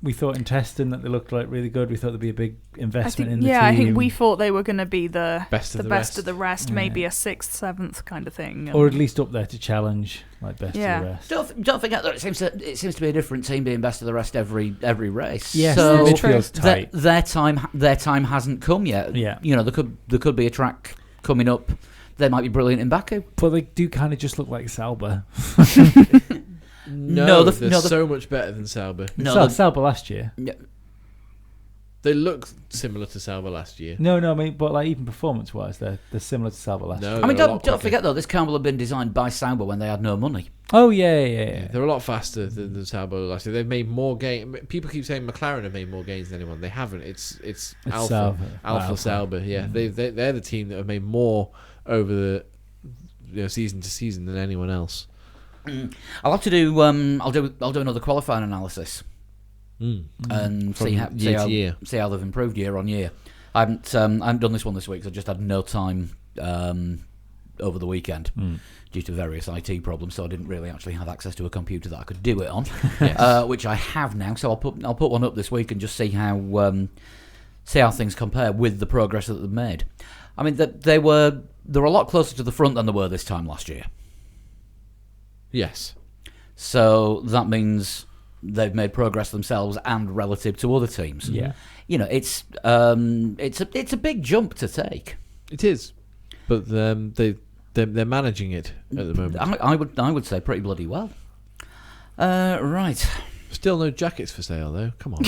we thought in testing that they looked like really good. We thought there'd be a big investment in the team. I think we thought they were going to be the best of the rest, maybe a 6th, 7th kind of thing, or at least up there to challenge best of the rest. Don't forget that it seems to be a different team being best of the rest every race. Yes, so it feels tight. Their time hasn't come yet. Yeah, there could be a track coming up. They might be brilliant in Baku, but they do kind of just look like Sauber. They're so much better than Sauber. Sauber last year. Yeah. They look similar to Sauber last year. No, I mean, but even performance-wise, they're similar to Sauber last year. I mean, don't forget though, this car will have been designed by Sauber when they had no money. Oh yeah. They're a lot faster than Sauber last year. They've made more gains. People keep saying McLaren have made more gains than anyone. They haven't. It's Alpha Sauber. Yeah, they're the team that have made more over the season to season than anyone else. I'll have to do. I'll do another qualifying analysis and see how they've improved year on year. I haven't done this one this week, so I just had no time over the weekend due to various IT problems. So I didn't really actually have access to a computer that I could do it on, which I have now. So I'll put one up this week and just see how things compare with the progress that they've made. I mean, they're a lot closer to the front than they were this time last year. Yes. So that means they've made progress themselves and relative to other teams. Yeah. It's a big jump to take. It is, but they're managing it at the moment. I would say pretty bloody well. Right. Still no jackets for sale though. Come on.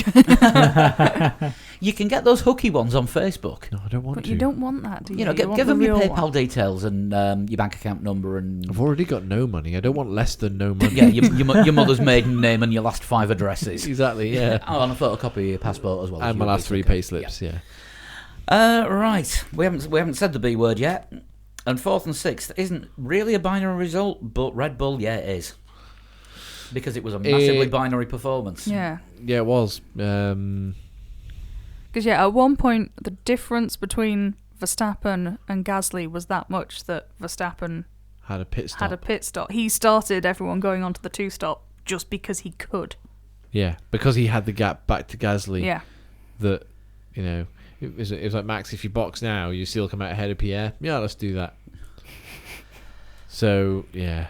You can get those hooky ones on Facebook. No, I don't want But to. you don't want that, do you? Give them your PayPal details and your bank account number and. I've already got no money. I don't want less than no money. Yeah, your mother's maiden name and your last 5 addresses. Exactly. Yeah. And a photocopy of your passport as well. And my last 3 payslips. Yeah. Right. We haven't said the B word yet. And 4th and 6th isn't really a binary result, but Red Bull, yeah, it is. Because it was a massively binary performance. Yeah. Yeah, it was. Because, at one point, the difference between Verstappen and Gasly was that much that Verstappen had a pit stop. He started everyone going onto the 2-stop just because he could. Yeah, because he had the gap back to Gasly. Yeah. That, it was like, Max, if you box now, you still come out ahead of Pierre. Yeah, let's do that. So, yeah.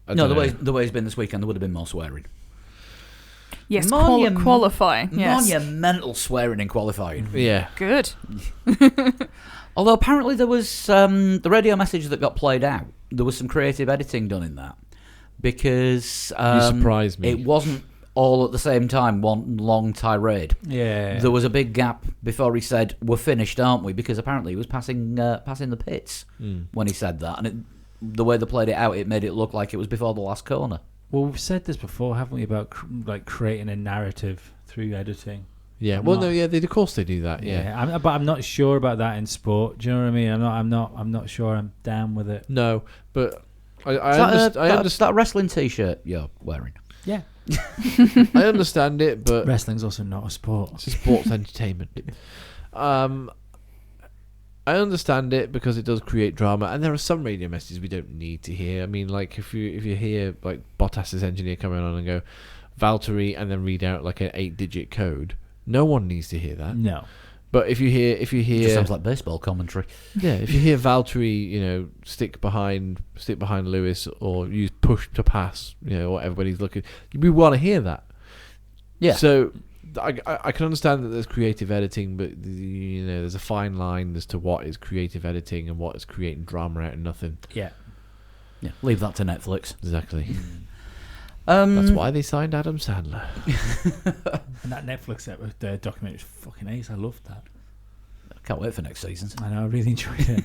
The way it's been this weekend, there would have been more swearing. Yes, Monument- qualifying. Yes. Monumental swearing in qualifying. Yeah. Good. Although apparently there was the radio message that got played out. There was some creative editing done in that because You surprised me. It wasn't all at the same time, one long tirade. Yeah. There was a big gap before he said, "We're finished, aren't we?" Because apparently he was passing the pits when he said that, and the way they played it out, it made it look like it was before the last corner. Well, we've said this before, haven't we, about creating a narrative through editing? Yeah. I'm Well, not- no, yeah, of course they do that. Yeah. But I'm not sure about that in sport. Do you know what I mean? I'm not sure I'm down with it. No, but I Is understand. that wrestling T-shirt you're wearing? Yeah. I understand it, but Wrestling's also not a sport. it's a sports entertainment. I understand it because it does create drama, and there are some radio messages we don't need to hear. I mean, like if you hear like Bottas's engineer coming on and go Valtteri and then read out like an 8-digit code, no one needs to hear that. No. But if you hear Just sounds like baseball commentary. yeah, if you hear Valtteri, stick behind Lewis or use push to pass, or everybody's looking, we want to hear that. Yeah. So I can understand that there's creative editing, but there's a fine line as to what is creative editing and what is creating drama out of nothing. Yeah. Yeah, leave that to Netflix. Exactly. That's why they signed Adam Sandler. And that Netflix documentary was fucking ace. I loved that. Can't wait for next season. I know. I really enjoyed it.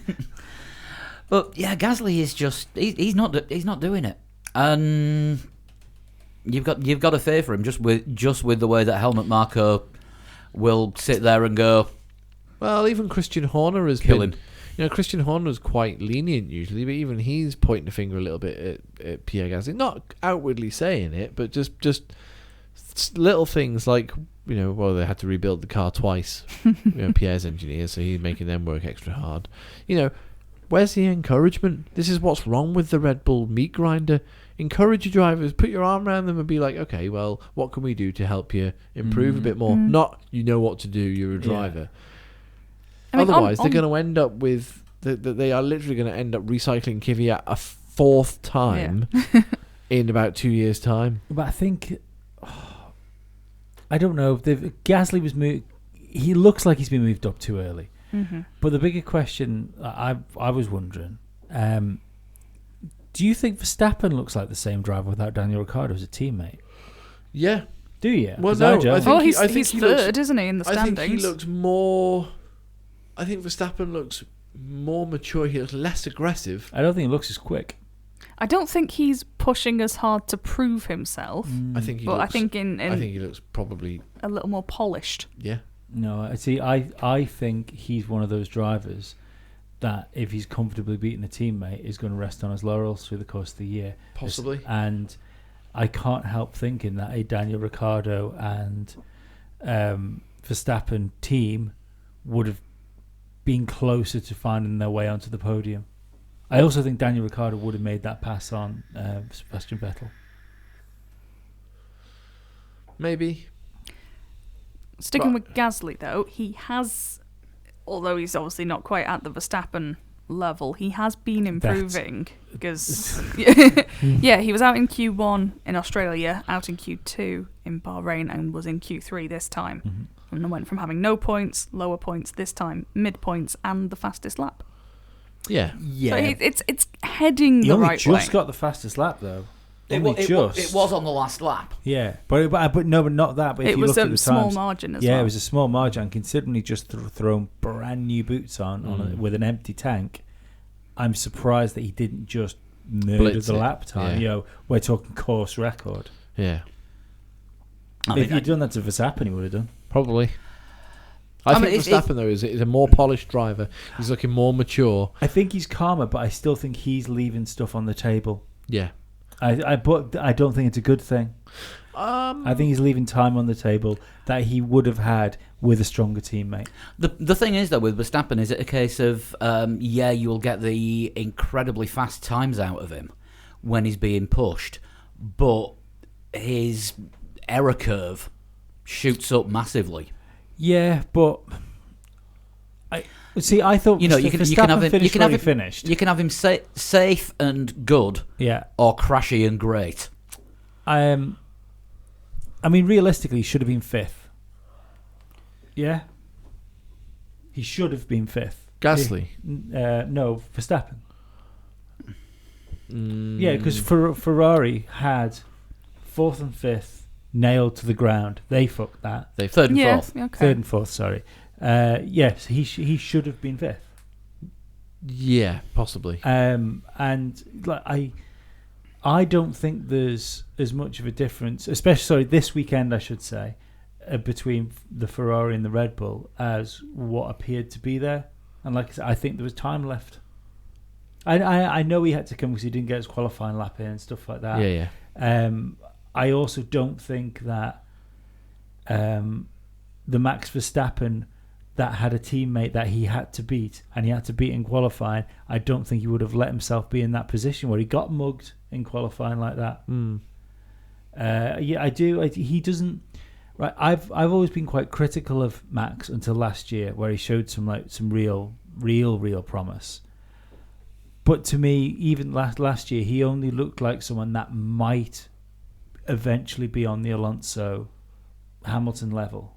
But yeah, Gasly is just he's not doing it, and you've got to favour him just with the way that Helmut Marko will sit there and go. Well, even Christian Horner has Kill been. him. Christian Horner's quite lenient usually, but even he's pointing the finger a little bit at Pierre Gasly. Not outwardly saying it, but just little things like, they had to rebuild the car twice. Pierre's engineer, so he's making them work extra hard. Where's the encouragement? This is what's wrong with the Red Bull meat grinder. Encourage your drivers, put your arm around them and be like, okay, well, what can we do to help you improve a bit more? Not, you know what to do, you're a driver. I mean, Otherwise, they're going to end up with... They are literally going to end up recycling Kvyat a fourth time in about 2 years' time. But I think... I don't know. Gasly was moved... He looks like he's been moved up too early. Mm-hmm. But the bigger question I was wondering... do you think Verstappen looks like the same driver without Daniel Ricciardo as a teammate? Yeah. Do you? Well, 'Cause no, I don't. I think He's he third, looks- isn't he, in the standings? I think he looks more... I think Verstappen looks more mature. He looks less aggressive. I don't think he looks as quick. I don't think he's pushing as hard to prove himself, I think he but looks... I think in I think he looks probably... a little more polished. Yeah. No, I think he's one of those drivers that if he's comfortably beating a teammate is going to rest on his laurels through the course of the year. Possibly. And I can't help thinking that a Daniel Ricciardo and Verstappen team would have been closer to finding their way onto the podium. I also think Daniel Ricciardo would have made that pass on Sebastian Vettel. Maybe. Sticking with Gasly, though, he has, although he's obviously not quite at the Verstappen level, he has been improving. Because, yeah, he was out in Q1 in Australia, out in Q2 in Bahrain, and was in Q3 this time. Mm-hmm. And went from having no points, lower points this time, mid points, and the fastest lap. Yeah. So it's heading He the only right just way. got the fastest lap, though. It was on the last lap. Yeah, but not that. But if It you was look at a the small times, margin as yeah, well. it was a small margin. And considering he just thrown brand new boots on with an empty tank, I'm surprised that he didn't just murder Blitz the it. lap time. Yeah. We're talking course record. Yeah. If you'd done that to Verstappen, he would have done. Probably. I think Verstappen, though, is a more polished driver. He's looking more mature. I think he's calmer, but I still think he's leaving stuff on the table. Yeah. But I don't think it's a good thing. I think he's leaving time on the table that he would have had with a stronger teammate. The thing is, though, with Verstappen, is it a case of, you will get the incredibly fast times out of him when he's being pushed, but his error curve shoots up massively. Yeah, but I thought You can have him. finished. You can have him safe and good, Yeah. or crashy and great. I mean, realistically, he should have been 5th. Yeah. He should have been 5th. Gasly? No, Verstappen. Yeah, because Ferrari had 4th and 5th nailed to the ground. They fucked that. They third and Yeah, fourth. okay. 3rd and 4th, sorry. Yes, he should have been 5th. Yeah, possibly. And like, I don't think there's as much of a difference, especially this weekend, I should say, between the Ferrari and the Red Bull as what appeared to be there. And like I said, I think there was time left. I know he had to come because he didn't get his qualifying lap in and stuff like that. Yeah. I also don't think that the Max Verstappen that had a teammate that he had to beat and he had to beat in qualifying, I don't think he would have let himself be in that position where he got mugged in qualifying like that. Yeah, I do. He doesn't. Right, I've always been quite critical of Max until last year, where he showed some real promise. But to me, even last year, he only looked like someone that might eventually be on the Alonso Hamilton level.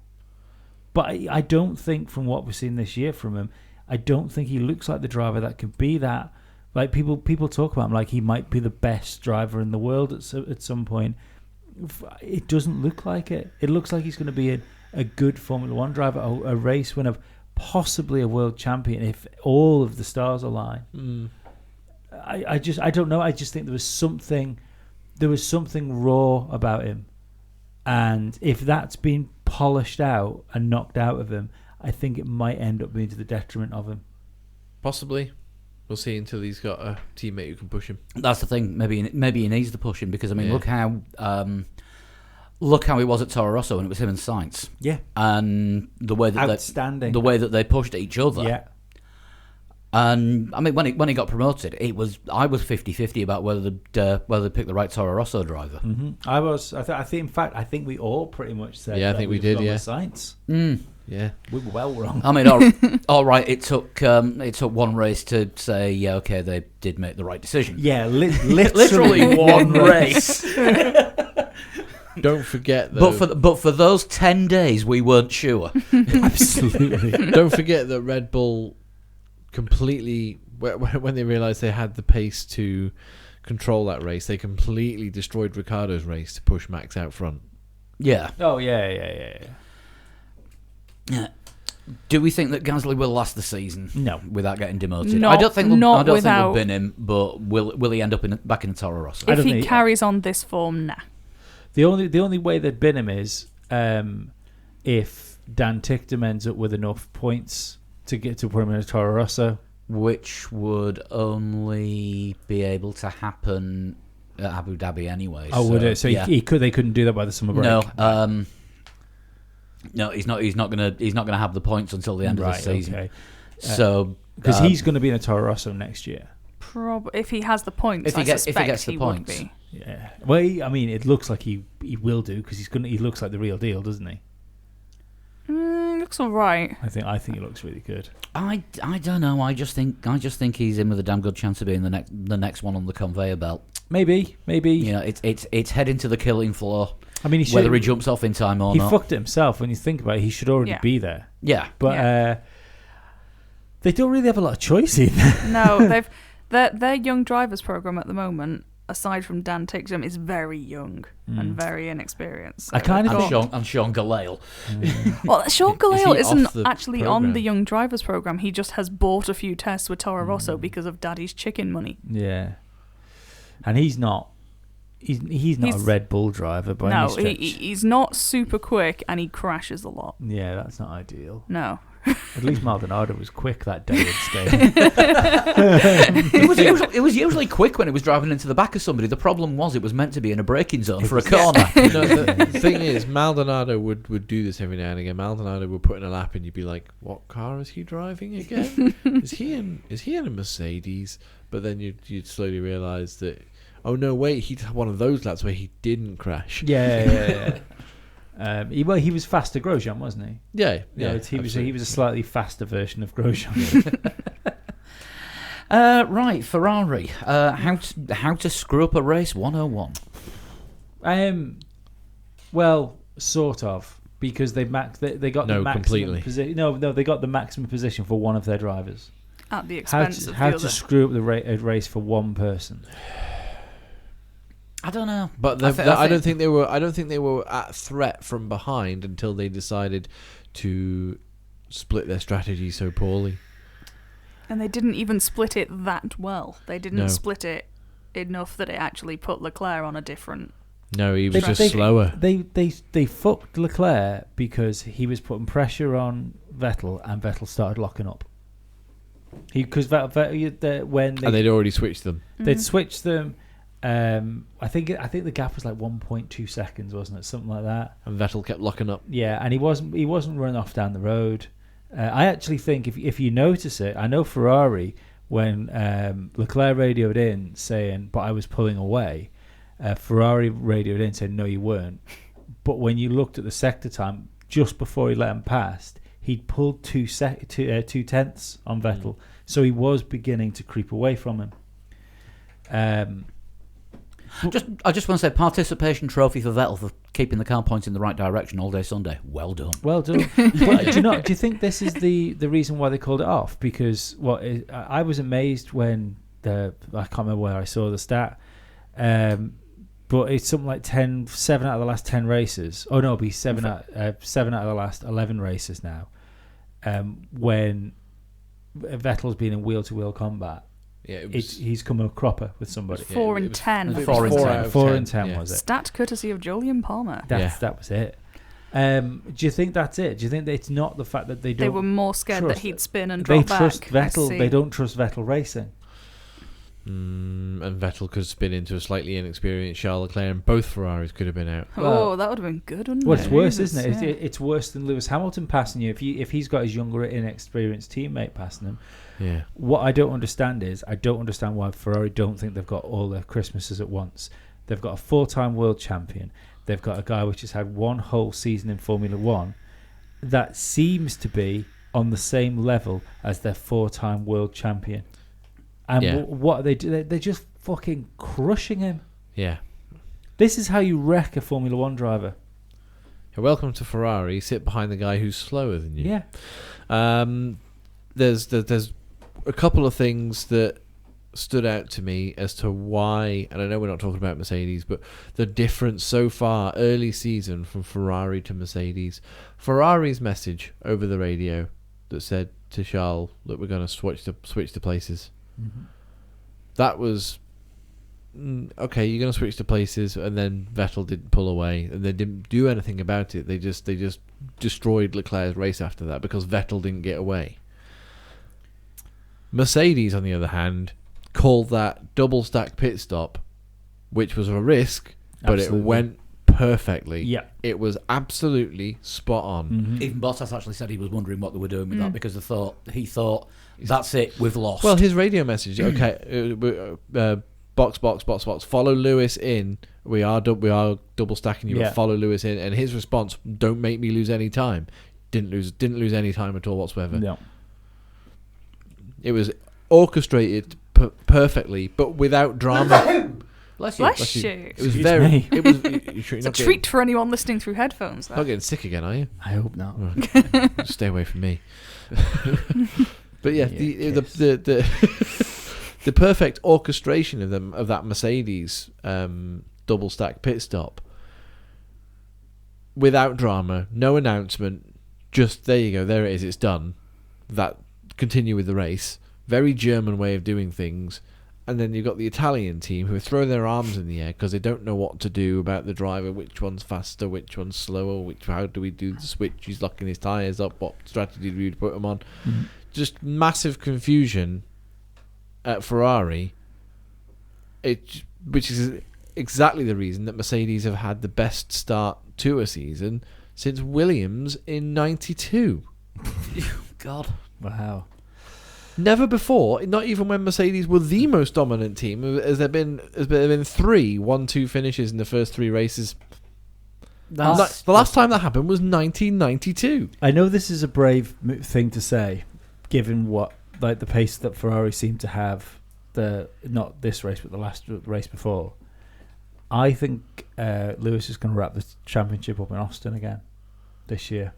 But I don't think, from what we've seen this year from him, I don't think he looks like the driver that could be that. Like people talk about him like he might be the best driver in the world at some point. It doesn't look like it. It looks like he's going to be a good Formula One driver, a race winner, possibly a world champion if all of the stars align. I don't know. I just think there was something raw about him, and if that's been polished out and knocked out of him, I think it might end up being to the detriment of him. Possibly. We'll see until he's got a teammate who can push him. That's the thing. Maybe he needs the pushing because I mean, Yeah. look how it was at Toro Rosso when it was him and Sainz. Yeah, And the way that outstanding. the way that they pushed each other. Yeah, And I mean, when he got promoted, I was 50-50 about whether they picked the right Toro Rosso driver. I was. I think. In fact, I think we all pretty much said. Yeah, I that think we was did, wrong yeah. with Sainz. Yeah. We were well wrong. I mean, all right. It took one race to say, yeah, okay, they did make the right decision. Yeah, Literally one race. Don't forget, though. But for those 10 days, we weren't sure. Absolutely. Don't forget that Red Bull completely, when they realised they had the pace to control that race, they completely destroyed Ricciardo's race to push Max out front. Yeah. Oh yeah. Yeah. Do we think that Gasly will last the season? No. Without getting demoted? Not- I don't think not we'll without- bin him, but will he end up back in the Toro Rosso? I If don't he think- carries on this form, nah. The only way they'd bin him is if Dan Ticktum ends up with enough points to get to put him in a Toro Rosso. Which would only be able to happen at Abu Dhabi anyway. Oh, would it? So yeah. they couldn't do that by the summer break. No, he's not gonna have the points until the end of the season. Okay. So Because he's going to be in a Toro Rosso next year. If he has the points, If he I gets suspect the he points. would be. Yeah. Well, I mean, it looks like he will do because he looks like the real deal, doesn't he? Looks all right. I think he looks really good. I don't know. I just think he's in with a damn good chance of being the next one on the conveyor belt. Maybe. You know, it's heading to the killing floor. I mean, Whether he jumps off in time or he not. fucked it himself. When you think about it, he should already be there. Yeah. But they don't really have a lot of choice either. No, their young drivers program at the moment, aside from Dan Ticktum, is very young and very inexperienced. So I kind of and Sean Galale. well, Sean Galale he isn't off the actually program? on the young drivers program. He just has bought a few tests with Toro Rosso because of Daddy's chicken money. Yeah, and he's not. He's not a Red Bull driver by any stretch. He's not super quick and he crashes a lot. Yeah, that's not ideal. No. At least Maldonado was quick that day at Spain. It was usually quick when it was driving into the back of somebody. The problem was it was meant to be in a braking zone for a corner. No, the thing is, Maldonado would do this every now and again. Maldonado would put in a lap, and you'd be like, "What car is he driving again? Is he in a Mercedes?" But then you'd slowly realise that, oh no, wait, he'd had one of those laps where he didn't crash. Yeah. He was faster Grosjean, wasn't he? Yeah. He was a slightly faster version of Grosjean. Right, Ferrari. How to screw up a race 101. Well, sort of, because they got the maximum completely. position. No, they got the maximum position for one of their drivers. At the expense of the how other. to screw up a race for one person. I don't know, But I don't think they were at threat from behind until they decided to split their strategy so poorly. And they didn't even split it that well. They didn't No. split it enough that it actually put Leclerc on a different... No, he was just slower. They fucked Leclerc because he was putting pressure on Vettel, and Vettel started locking up. Because when And they'd already switched them. they'd switched them. I think the gap was like 1.2 seconds, wasn't it? Something like that. And Vettel kept locking up. Yeah, and he wasn't running off down the road. I actually think if you notice it, I know Ferrari, when Leclerc radioed in saying, "But I was pulling away," Ferrari radioed in saying, "No, you weren't." But when you looked at the sector time just before he let him past, he'd pulled 2/10 on Vettel, so he was beginning to creep away from him. I just want to say, participation trophy for Vettel for keeping the car pointing in the right direction all day Sunday. Well done. Well done. But do you think this is the reason why they called it off? Because I was amazed when I can't remember where I saw the stat, but it's something like 7 out of the last 10 races. Oh no, it'll be 7 out of the last 11 races now. When Vettel's been in wheel-to-wheel combat. Yeah, he's come a cropper with somebody. 4 and 10. 4 and 10. 4 and 10 was it? Stat courtesy of Jolyon Palmer. That was it. Do you think that's it? Do you think that it's not the fact that they were more scared that he'd spin and they drop back? trust Vettel. They don't trust Vettel racing. And Vettel could spin into a slightly inexperienced Charles Leclerc, and both Ferraris could have been out. That would have been good, wouldn't it? Well, it's worse, isn't it? Yeah. It's worse than Lewis Hamilton passing you. If he's got his younger, inexperienced teammate passing him. Yeah. What I don't understand is why Ferrari don't think they've got all their Christmases at once. They've got a 4-time world champion. They've got a guy which has had one whole season in Formula One that seems to be on the same level as their 4-time world champion. And what they do, they're just fucking crushing him. Yeah. This is how you wreck a Formula One driver. Welcome to Ferrari. Sit behind the guy who's slower than you. Yeah. There's a couple of things that stood out to me as to why, and I know we're not talking about Mercedes, but the difference so far early season from Ferrari to Mercedes. Ferrari's message over the radio that said to Charles that we're going to switch to places. Mm-hmm. That was okay. You're going to switch to places, and then Vettel didn't pull away, and they didn't do anything about it. They just destroyed Leclerc's race after that because Vettel didn't get away. Mercedes, on the other hand, called that double stack pit stop, which was a risk, but Absolutely. it went perfectly. Yeah. It was absolutely spot on. Mm-hmm. Even Bottas actually said he was wondering what they were doing with that because he thought that's it, we've lost. Well, his radio message, okay, box, follow Lewis in. We are double stacking you, but follow Lewis in. And his response, don't make me lose any time. Didn't lose any time at all whatsoever. No. It was orchestrated perfectly, but without drama. Bless you. It was Excuse very. me. It was. It's a treat for anyone listening through headphones. Not getting sick again, are you? I hope not. Just stay away from me. But yeah, the perfect orchestration of that Mercedes double stack pit stop, without drama, no announcement, just there you go, there it is, it's done. That continue with the race. Very German way of doing things. And then you've got the Italian team who throw their arms in the air because they don't know what to do about the driver, which one's faster, which one's slower, how do we do the switch, he's locking his tyres up, what strategy do we put him on? Mm-hmm. Just massive confusion at Ferrari, which is exactly the reason that Mercedes have had the best start to a season since Williams in '92. God. Wow. Never before, not even when Mercedes were the most dominant team, has there been 3 1-2 finishes in the first 3 races. The last time that happened was 1992. I know this is a brave thing to say, given what the pace that Ferrari seemed to have, not this race but the last race before. I think Lewis is going to wrap the championship up in Austin again this year.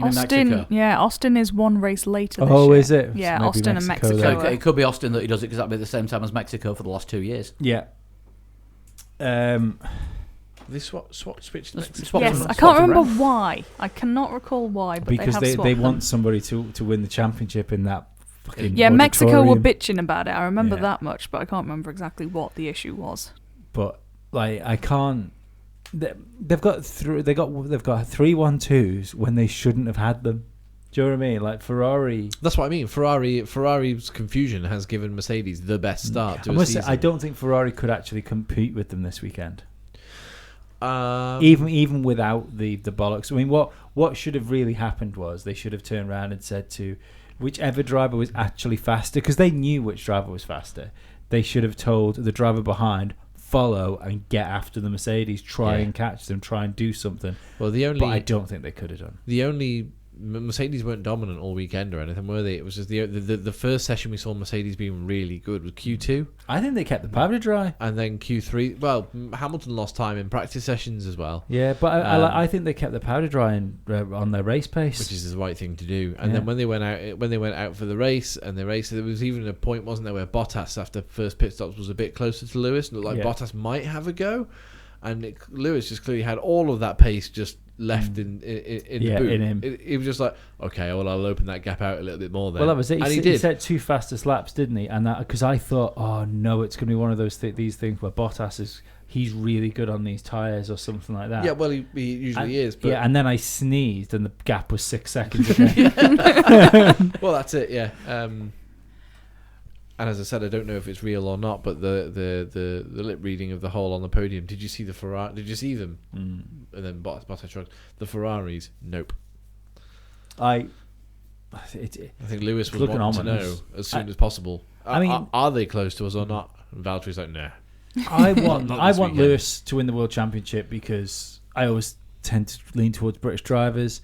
Austin, Austin is 1 race later this year. Oh, is it? Yeah, So maybe Austin and Mexico. So it could be Austin that he does it because that'll be at the same time as Mexico for the last 2 years. Yeah. They switched. Yes, I can't remember why. I cannot recall why, but because they have they want somebody to win the championship in that fucking Mexico were auditorium. bitching about it. I remember Yeah. that much, but I can't remember exactly what the issue was. But I can't. They've got 3 1-2s when they shouldn't have had them. Do you know what I mean? Like Ferrari. That's what I mean. Ferrari's confusion has given Mercedes the best start to a season. I don't think Ferrari could actually compete with them this weekend. Um, Even without the bollocks. I mean, what should have really happened was they should have turned around and said to whichever driver was actually faster, because they knew which driver was faster. They should have told the driver behind, follow and get after the Mercedes, try and catch them, try and do something. Well, but I don't think they could have done. The only Mercedes weren't dominant all weekend or anything, were they? It was just the first session we saw Mercedes being really good was Q2. I think they kept the powder dry. And then Q3. Well, Hamilton lost time in practice sessions as well. Yeah, but I think they kept the powder dry on their race pace, which is the right thing to do. And then when they went out for the race, there was even a point, wasn't there, where Bottas after first pit stops was a bit closer to Lewis, looked like Bottas might have a go, and Lewis just clearly had all of that pace just left in the boot. In him. It was just like, okay, well, I'll open that gap out a little bit more then. Well, that was it. And he He did. set 2 fastest laps, didn't he? And that because I thought, oh no, it's going to be one of those these things where Bottas he's really good on these tyres or something like that. Yeah, well, he usually is. But yeah, and then I sneezed and the gap was 6 seconds again. well, that's it. Yeah. And as I said, I don't know if it's real or not, but the lip reading of the hole on the podium. Did you see the Ferrari? Did you see them? And then Bottas shrugged. The Ferraris, nope. I think Lewis was looking wanting to know ominous. as soon as possible. I mean, are they close to us or not? And Valtteri's like, nah. I want Not I this want weekend. Lewis to win the world championship because I always tend to lean towards British drivers,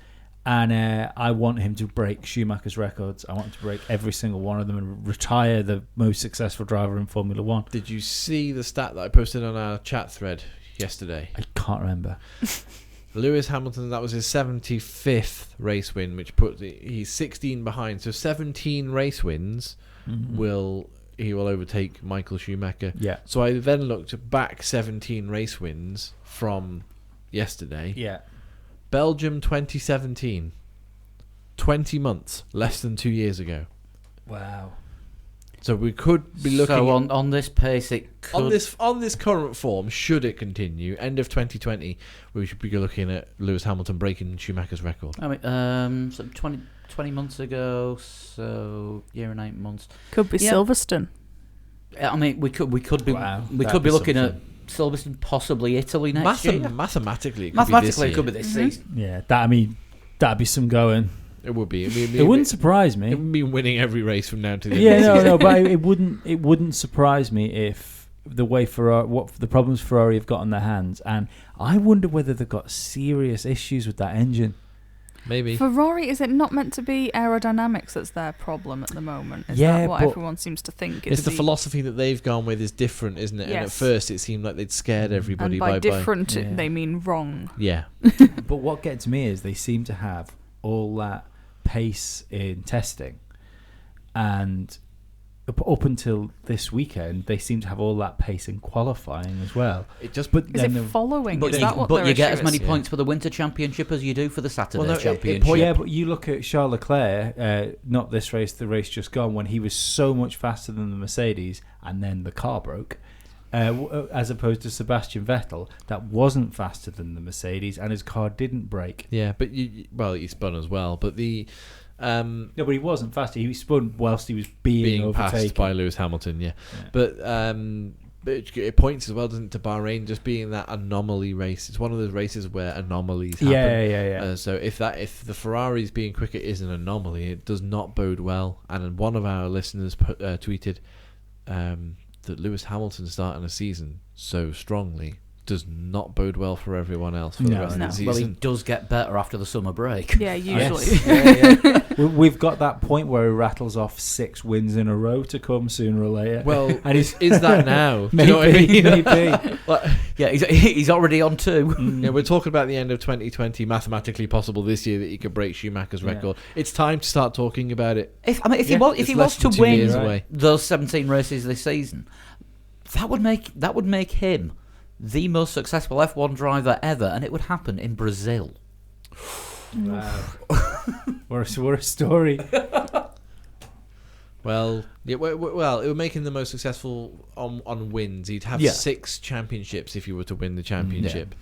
and I want him to break Schumacher's records. I want him to break every single one of them and retire the most successful driver in Formula One. Did you see the stat that I posted on our chat thread yesterday? I can't remember. Lewis Hamilton, that was his 75th race win, which he's 16 behind. So 17 race wins he will overtake Michael Schumacher. Yeah. So I then looked back 17 race wins from yesterday. Yeah. Belgium 2017. 20 months, less than 2 years ago. Wow. So we could be looking So on this pace, it could... on this current form, should it continue, end of 2020, we should be looking at Lewis Hamilton breaking Schumacher's record. I mean, so 20 months ago, so year and 8 months. Could be Silverstone. I mean, we could be Wow, we that'd could be be looking something. at Silverstone, possibly Italy next year. Mathematically, it Could be this season. Yeah, that'd be some going. It would be. It wouldn't surprise me. It would be winning every race from now to the end. Yeah, of the season. no, but it wouldn't surprise me if the way what the problems Ferrari have got on their hands, and I wonder whether they've got serious issues with that engine. Maybe. Ferrari, is it not meant to be aerodynamics that's their problem at the moment? Is Yeah, that what but everyone seems to think? It's the philosophy that they've gone with is different, isn't it? And at Yes. first it seemed like they'd scared everybody And by by different, Yeah. they mean wrong. Yeah. But what gets me is they seem to have all that pace in testing, and up until this weekend, they seem to have all that pace in qualifying as well. It just But Is it then following? But Is you, that what but their you get issue as many is? points for the Winter Championship as you do for the Saturday Well, no, Championship. yeah, but you look at Charles Leclerc, not this race, the race just gone, when he was so much faster than the Mercedes, and then the car broke. As opposed to Sebastian Vettel, that wasn't faster than the Mercedes, and his car didn't break. yeah, but he spun as well. But the No, but he wasn't faster. He spun whilst he was being being overtaken. passed by Lewis Hamilton, yeah. But it points as well, doesn't it, to Bahrain just being that anomaly race. It's one of those races where anomalies happen. Yeah. So if the Ferraris being quicker is an anomaly, it does not bode well. And one of our listeners tweeted that Lewis Hamilton starting a season so strongly does not bode well for everyone else for the rest of the season. Well, he does get better after the summer break. Yeah, usually. Yes. We've got that point where he rattles off 6 wins in a row to come sooner or later. Well, and is that now? Do maybe, you know what I mean? maybe. Yeah, he's already on 2. Yeah, we're talking about the end of 2020, mathematically possible this year that he could break Schumacher's record. It's time to start talking about it. If he was to than 2 win years away. those 17 races this season, that would make him the most successful F1 driver ever, and it would happen in Brazil. Wow. What a story. Well, it would make him the most successful on wins. He'd have 6 championships if he were to win the championship.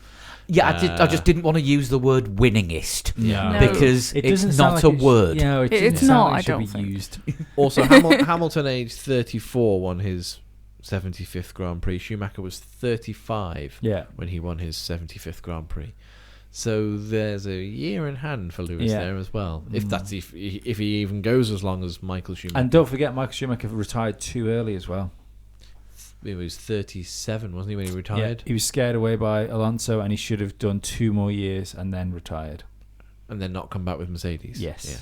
Yeah, I just didn't want to use the word winningist Yeah. No. because it's sound not a like word. It's doesn't sound not, like I it should don't be think. used. Also, Hamilton, aged 34, won his 75th Grand Prix. Schumacher was 35 when he won his 75th Grand Prix. So there's a year in hand for Lewis there as well. If he even goes as long as Michael Schumacher. And don't forget, Michael Schumacher retired too early as well. He was 37, wasn't he, when he retired? Yeah, he was scared away by Alonso, and he should have done 2 more years and then retired. And then not come back with Mercedes. Yes. Yeah.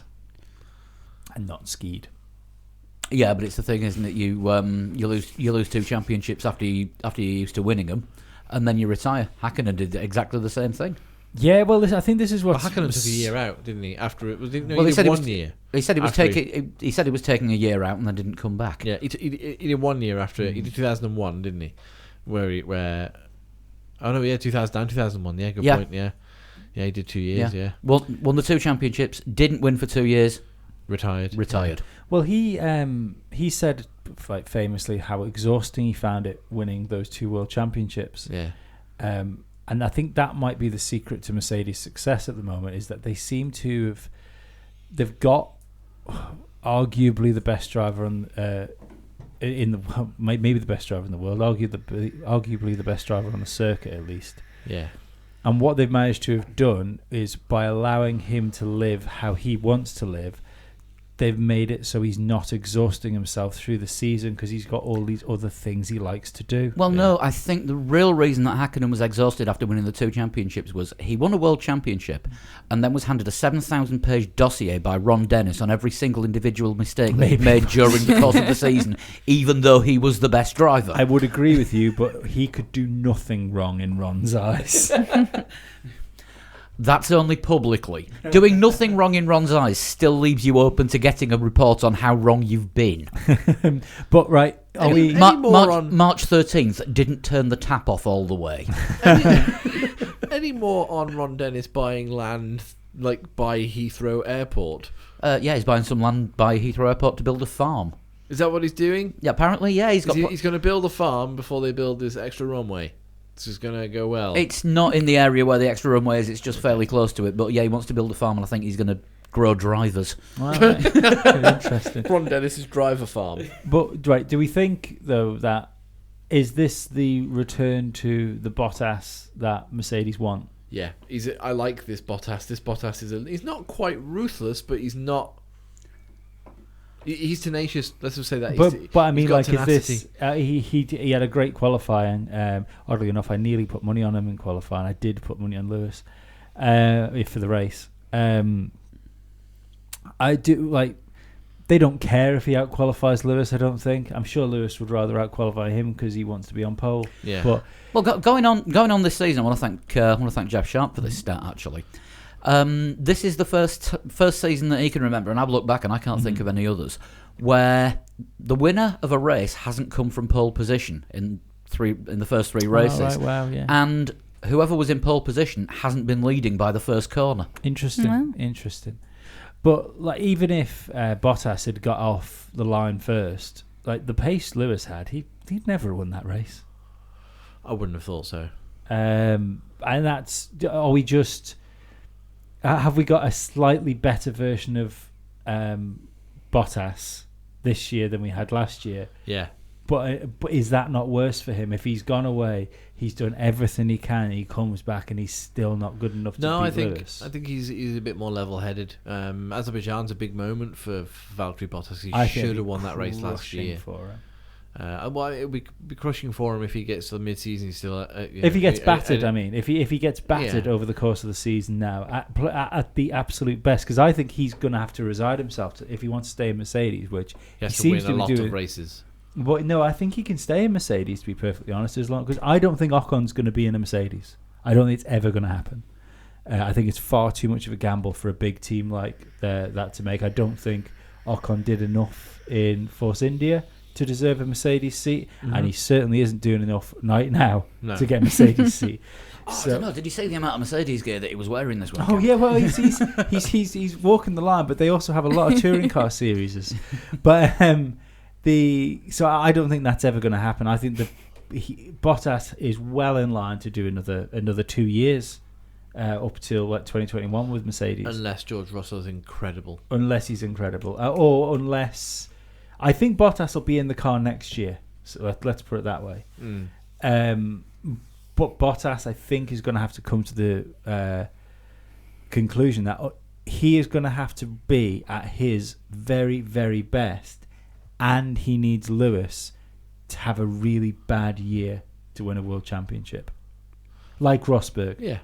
And not skied. Yeah, but it's the thing, isn't it? You lose 2 championships after you're used to winning them, and then you retire. Hakkinen did exactly the same thing. Yeah, well, I think this is what Hakkinen took a year out, didn't he? After it was, he he did said 1 year. He said he was After taking. He said he was taking a year out and then didn't come back. Yeah, he did 1 year after it. He did 2001, didn't he? Oh no, yeah, 2001. Yeah, good point. Yeah, he did 2 years. Yeah, won the 2 championships. Didn't win for 2 years. Retired. Well, he said, like, famously how exhausting he found it winning those 2 world championships. Yeah. And I think that might be the secret to Mercedes' success at the moment, is that they seem to they've got arguably the best driver maybe the best driver in the world, arguably the best driver on the circuit at least. Yeah. And what they've managed to have done is, by allowing him to live how he wants to live, they've made it so he's not exhausting himself through the season because he's got all these other things he likes to do. Well, no, I think the real reason that Hakkinen was exhausted after winning the 2 championships was he won a world championship and then was handed a 7,000-page dossier by Ron Dennis on every single individual mistake that he'd made during the course of the season, even though he was the best driver. I would agree with you, but he could do nothing wrong in Ron's eyes. That's only publicly. Doing nothing wrong in Ron's eyes still leaves you open to getting a report on how wrong you've been. But, right, March 13th didn't turn the tap off all the way. Any more on Ron Dennis buying land, like, by Heathrow Airport? Yeah, he's buying some land by Heathrow Airport to build a farm. Is that what he's doing? Yeah, apparently, yeah. He's going to build a farm before they build this extra runway. This is going to go well. It's not in the area where the extra runway is. It's just fairly close to it. But yeah, he wants to build a farm, and I think he's going to grow drivers. Wow, interesting. Ron Dennis's driver farm. But, right, do we think, though, that is this the return to the Bottas that Mercedes want? Yeah, I like this Bottas. This Bottas he's not quite ruthless, but he's not. He's tenacious. Let's just say that. But I mean, like, tenacity. is this? He had a great qualifying. Oddly enough, I nearly put money on him in qualifying. I did put money on Lewis for the race. I do like. They don't care if he outqualifies Lewis. I don't think. I'm sure Lewis would rather outqualify him because he wants to be on pole. Yeah. But going on this season, I want to thank Jeff Sharp for this stat actually. This is the first season that he can remember, and I've looked back and I can't think of any others, where the winner of a race hasn't come from pole position in the first 3 races. Oh, right, wow, yeah. And whoever was in pole position hasn't been leading by the first corner. Interesting. But, like, even if Bottas had got off the line first, like the pace Lewis had, he'd never won that race. I wouldn't have thought so. And are we just? Have we got a slightly better version of Bottas this year than we had last year? Yeah. But is that not worse for him? If he's gone away, he's done everything he can. He comes back and he's still not good enough to beat Lewis. I think he's a bit more level-headed. Azerbaijan's a big moment for Valtteri Bottas. He should have won that race last year. For him. Well, it would be crushing for him if he gets to the mid-season. He's still if he gets battered. I mean, if he gets battered over the course of the season now at the absolute best, because I think he's going to have to resign himself if he wants to stay in Mercedes, which he has to seems win a to lot be doing. Of races. But no, I think he can stay in Mercedes, to be perfectly honest, as long because I don't think Ocon's going to be in a Mercedes. I don't think it's ever going to happen. I think it's far too much of a gamble for a big team like that to make. I don't think Ocon did enough in Force India to deserve a Mercedes seat, and he certainly isn't doing enough right now to get a Mercedes seat. I don't know. Did he say the amount of Mercedes gear that he was wearing this weekend? Oh yeah, well he's walking the line, but they also have a lot of touring car series. But so I don't think that's ever going to happen. I think Bottas is well in line to do another 2 years up till 2021 with Mercedes, unless George Russell's incredible. Unless he's incredible, or unless I think Bottas will be in the car next year. So let's put it that way. But Bottas, I think, is going to have to come to the conclusion that he is going to have to be at his very, very best, and he needs Lewis to have a really bad year to win a world championship, like Rosberg. Yeah,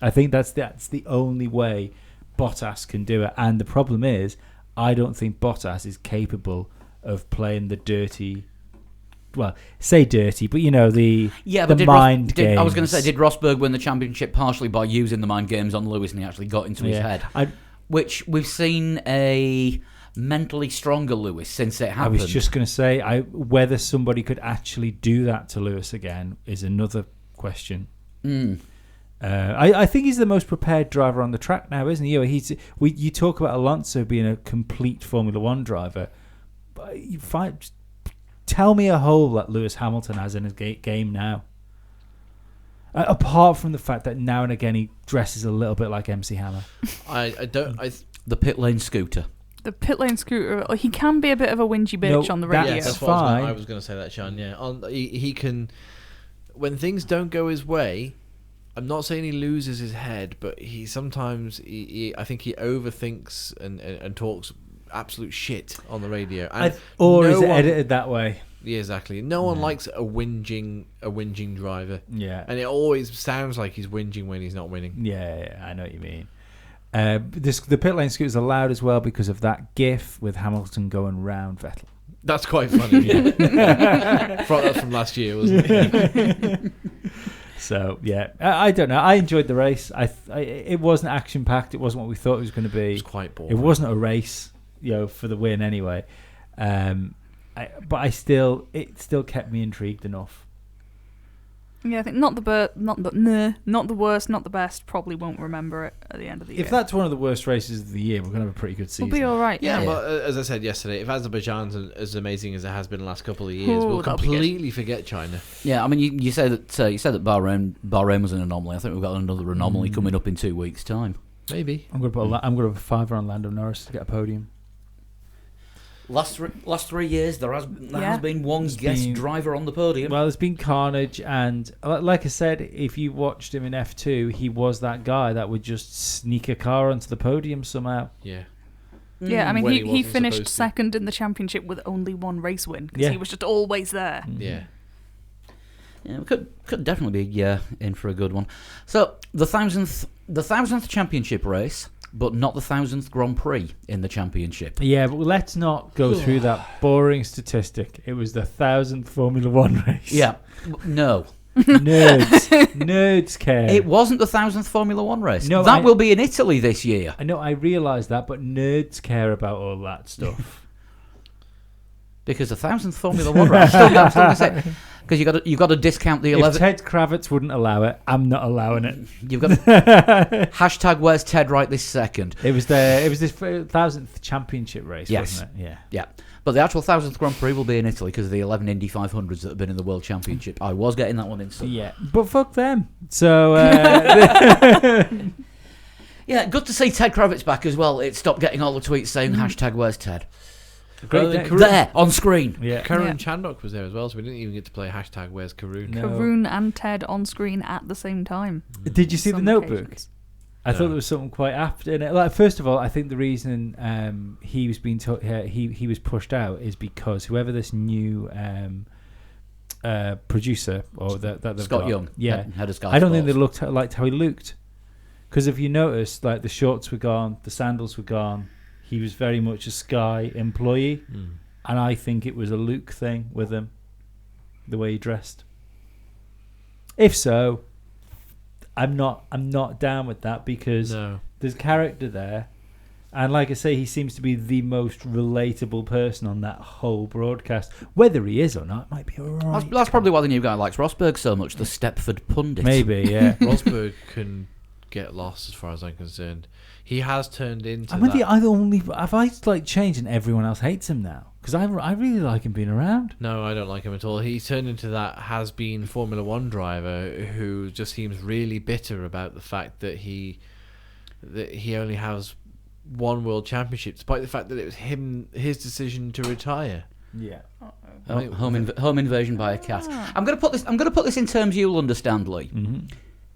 I think that's the only way Bottas can do it. And the problem is, I don't think Bottas is capable of playing the dirty. Well, say dirty, but the mind games. I was going to say, did Rosberg win the championship partially by using the mind games on Lewis, and he actually got into his head? Which we've seen a mentally stronger Lewis since it happened. I was just going to say, whether somebody could actually do that to Lewis again is another question. I think he's the most prepared driver on the track now, isn't he? You talk about Alonso being a complete Formula One driver, but tell me a hole that Lewis Hamilton has in his game now. Apart from the fact that now and again he dresses a little bit like MC Hammer. The pit lane scooter. The pit lane scooter. He can be a bit of a whingy bitch on the radio. Yeah, that's fine. I was going to say that, Sean. Yeah, he can. When things don't go his way, I'm not saying he loses his head, but he sometimes I think he overthinks and talks absolute shit on the radio. And is it edited that way? Yeah, exactly. No one likes a whinging driver. Yeah, and it always sounds like he's whinging when he's not winning. Yeah, I know what you mean. The pit lane scooters are loud as well because of that GIF with Hamilton going round Vettel. That's quite funny. Yeah. That's from last year, wasn't it? So yeah, I don't know. I enjoyed the race. It wasn't action packed. It wasn't what we thought it was going to be. It was quite boring. It wasn't a race, for the win anyway. But it still kept me intrigued enough. Yeah, I think not the worst, not the best. Probably won't remember it at the end of the year. If that's one of the worst races of the year, we're going to have a pretty good season. We'll be all right. Yeah, but as I said yesterday, if Azerbaijan's as amazing as it has been the last couple of years, we'll completely forget China. Yeah, I mean, you said that Bahrain was an anomaly. I think we've got another anomaly coming up in 2 weeks' time. Maybe. I'm going to put a $5 on Lando Norris to get a podium. Last 3 years, there has been one guest driver on the podium. Well, there's been carnage, and like I said, if you watched him in F2, he was that guy that would just sneak a car onto the podium somehow. Yeah. Yeah, I mean, he finished second in the championship with only one race win because he was just always there. Yeah. Yeah, we could definitely be in for a good one. So the thousandth championship race, but not the 1000th Grand Prix in the championship. Yeah, but let's not go through that boring statistic. It was the 1000th Formula One race. Yeah, no. Nerds care. It wasn't the 1000th Formula One race. No, that will be in Italy this year. I know, I realise that, but nerds care about all that stuff. Because the 1000th Formula One race, I'm still going to say, because you got to discount the 11th. If Ted Kravitz wouldn't allow it, I'm not allowing it. You've got hashtag Where's Ted right this second. It was this 1000th championship race, wasn't it? Yeah. But the actual 1000th Grand Prix will be in Italy because of the 11 Indy 500s that have been in the World Championship. I was getting that one in. Yeah, but fuck them. So yeah, good to see Ted Kravitz back as well. It stopped getting all the tweets saying hashtag Where's Ted. Great then day. Karun- There, on screen. Yeah. Karun Chandok was there as well, so we didn't even get to play hashtag Where's Karun. No. Karun and Ted on screen at the same time. Did you see the Some Notebook? occasions. I No. thought there was something quite apt in it. Like, first of all, I think the reason he was being he was pushed out is because whoever this new producer or that they've Scott got, Young, yeah, head of Sky I don't think they Sports. liked how he looked. Because if you noticed, like the shorts were gone, the sandals were gone. He was very much a Sky employee, and I think it was a Luke thing with him, the way he dressed. If so, I'm not down with that because No. there's character there, and like I say, he seems to be the most relatable person on that whole broadcast. Whether he is or not, it might be alright. That's probably why the new guy likes Rosberg so much, the Stepford pundit. Maybe, yeah. Rosberg can get lost as far as I'm concerned. He has turned into Have that. I like changed and everyone else hates him now? Because I really like him being around. No, I don't like him at all. He's turned into that has-been Formula One driver who just seems really bitter about the fact that he only has one world championship, despite the fact that it was his decision to retire. Yeah. Home invasion by a cat. I'm going to put this in terms you'll understand, Lee. Mm-hmm.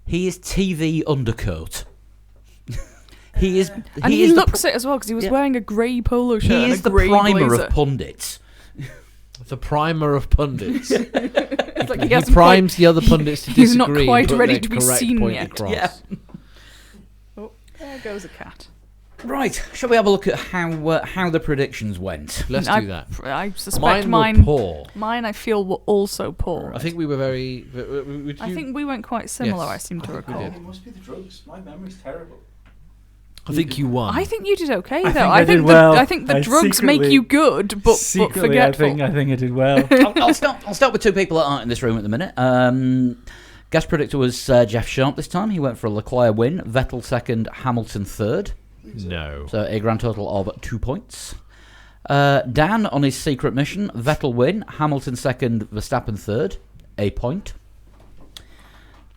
He is TV undercoat. He is. And he is looks it as well because he was wearing a grey polo shirt. He and is a the grey primer blazer. of pundits. The primer of pundits. It's like He he hasn't primes the other pundits to he's not disagree. quite and put ready their to be correct seen point yet. across. Yeah. Oh, there goes a cat. Right. Shall we have a look at how the predictions went? Let's I- do that. I suspect Mine were poor. Mine, I feel, were also poor. I think we were very. I think we went quite similar. Yes, I seem to I think we recall. did. It must be the drugs. My memory's terrible. I think you won. I think you did okay, I though. think I did the, well. I think the I drugs make secretly- you good, but Secretly, forgetful. I think I did well. I'll start with two people that aren't in this room at the minute. Guest predictor was Jeff Sharp this time. He went for a Leclerc win, Vettel second, Hamilton third. no. So a grand total of 2 points. Dan on his secret mission, Vettel win, Hamilton second, Verstappen third, a point.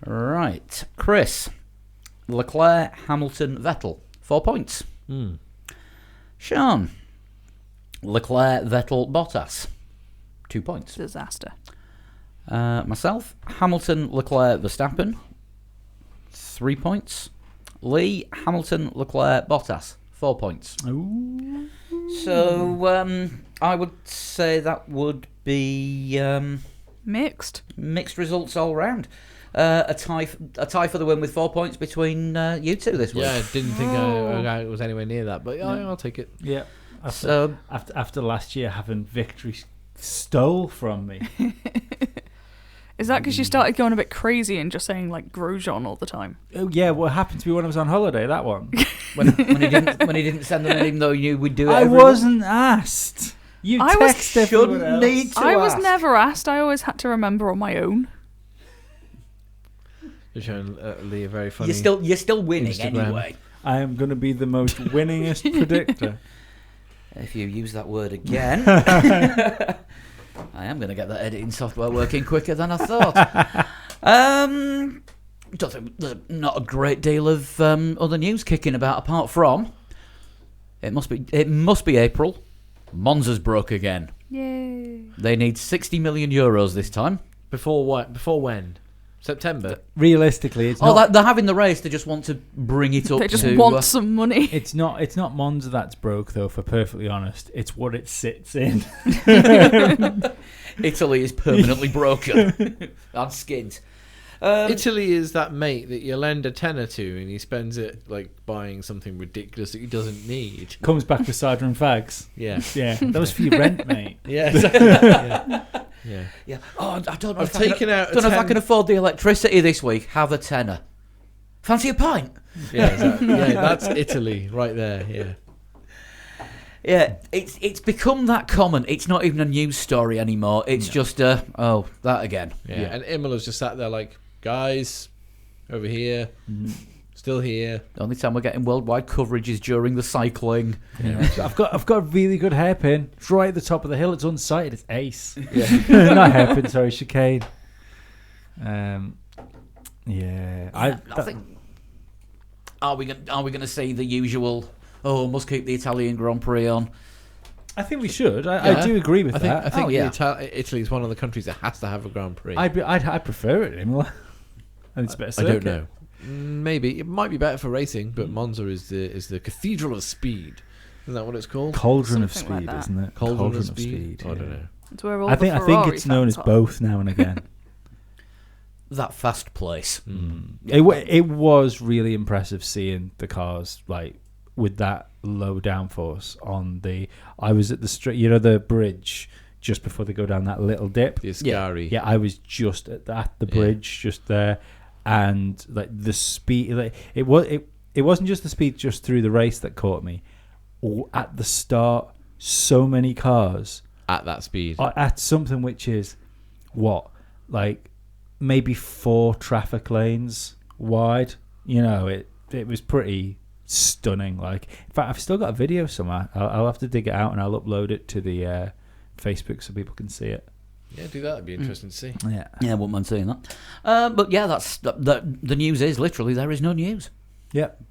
Right, Chris, Leclerc, Hamilton, Vettel, 4 points. Sean, Leclerc, Vettel, Bottas, 2 points. Disaster. Myself, Hamilton, Leclerc, Verstappen, 3 points. Lee, Hamilton, Leclerc, Bottas, 4 points. Ooh. So I would say that would be Mixed. mixed results all round. A tie for the win with 4 points between you two this week. Yeah, I didn't think I was anywhere near that, but I'll take it. Yeah. So After last year having victory stole from me. Is that because you started going a bit crazy and just saying like Grosjean all the time? Oh yeah, what happened to me when I was on holiday? That one. when he didn't send them in, even though you knew we'd do it. I every wasn't asked. You I was- text everyone shouldn't else. need to I was ask. never asked. I always had to remember on my own. You're showing Lee a very funny. You're still winning Instagram. anyway. I am going to be the most winningest predictor. If you use that word again, I am going to get that editing software working quicker than I thought. Don't think there's not a great deal of other news kicking about apart from it must be April. Monza's broke again. Yay. They need 60 million euros this time. Before what? Before when? September. Realistically, it's not. They're having the race. They just want to bring it up. They just to, want some money. It's not Monza that's broke though. For perfectly honest, it's what it sits in. Italy is permanently broken and skint. Italy is that mate that you lend a tenner to, and he spends it like buying something ridiculous that he doesn't need. Comes back with cider and fags. Yeah. Yeah, that was for your rent, mate. Yeah. Exactly. Yeah. Yeah. Oh, I don't know. I've taken out. Don't know if I can afford the electricity this week. Have a tenner. Fancy a pint? Yeah, exactly. Yeah, that's Italy right there. Yeah. Yeah, it's become that common. It's not even a news story anymore. It's just that again. Yeah. And Imola's just sat there like, guys, over here, still here. The only time we're getting worldwide coverage is during the cycling. Yeah. I've got a really good hairpin. It's right at the top of the hill. It's unsighted. It's ace. Yeah. Not hairpin. Sorry, chicane. Yeah. I think. Are we going to see the usual? Oh, must keep the Italian Grand Prix on. I think we should. I Yeah. do agree with I think, that. I think Oh, yeah. Italy is one of the countries that has to have a Grand Prix. I'd prefer it anymore. And it's a better I don't circuit. know. Maybe it might be better for racing, but Monza is the cathedral of speed. Isn't that what it's called? Cauldron of Something like speed, that. isn't it? Cauldron of speed. I yeah. don't know. It's where all I think the Ferrari it's known as fans are. both now and again. That fast place. It was really impressive seeing the cars like with that low downforce on the. I was at the street, the bridge just before they go down that little dip. The Ascari. Yeah, I was just at the bridge, just there, and like the speed. Like, it wasn't just the speed just through the race that caught me. At the start, so many cars At that speed. are at something which is like maybe 4 traffic lanes wide. It was pretty stunning. Like, in fact, I've still got a video somewhere. I'll have to dig it out and I'll upload it to the Facebook so people can see it. Yeah, do that. That'd be interesting to see. Yeah. Yeah, I wouldn't mind seeing that. But yeah, that's the news is literally there is no news. Yep.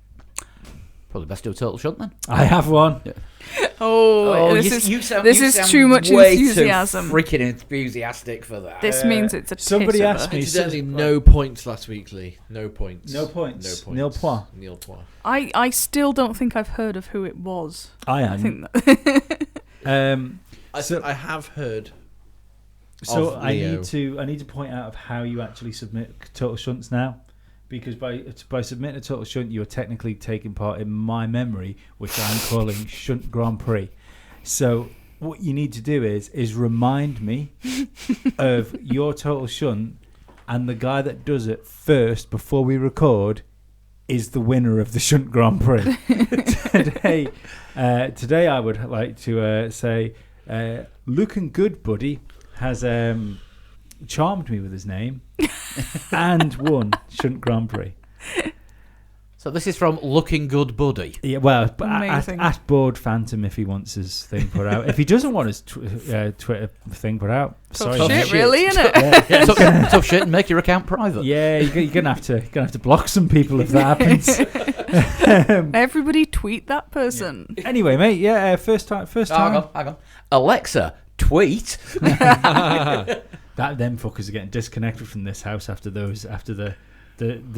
Probably best do a total shunt then. I have one. This is too much enthusiasm. Too freaking enthusiastic for that. This means it's a somebody piss of asked a- me- Incidentally, no points last week, Lee. No points. No points. No points. Nil point. Nil point. I still don't think I've heard of who it was. I I am. think that I have heard. So of I Leo. need to point out of how you actually submit total shunts now, because by submitting a total shunt, you are technically taking part in my memory, which I'm calling Shunt Grand Prix. So what you need to do is remind me of your total shunt, and the guy that does it first before we record is the winner of the Shunt Grand Prix. Today I would like to say, looking good, buddy, has charmed me with his name and won Shunt Grand Prix. So this is from Looking Good Buddy. Yeah, well, but Amazing. at Board Phantom if he wants his thing put out. If he doesn't want his Twitter thing put out, tough sorry. shit, shit. really, isn't it? Tough shit and make your account private. Yeah, you're gonna have to block some people if that happens. Everybody tweet that person. Anyway, mate, yeah, first time. Hang on. Alexa, tweet. That them fuckers are getting disconnected from this house after the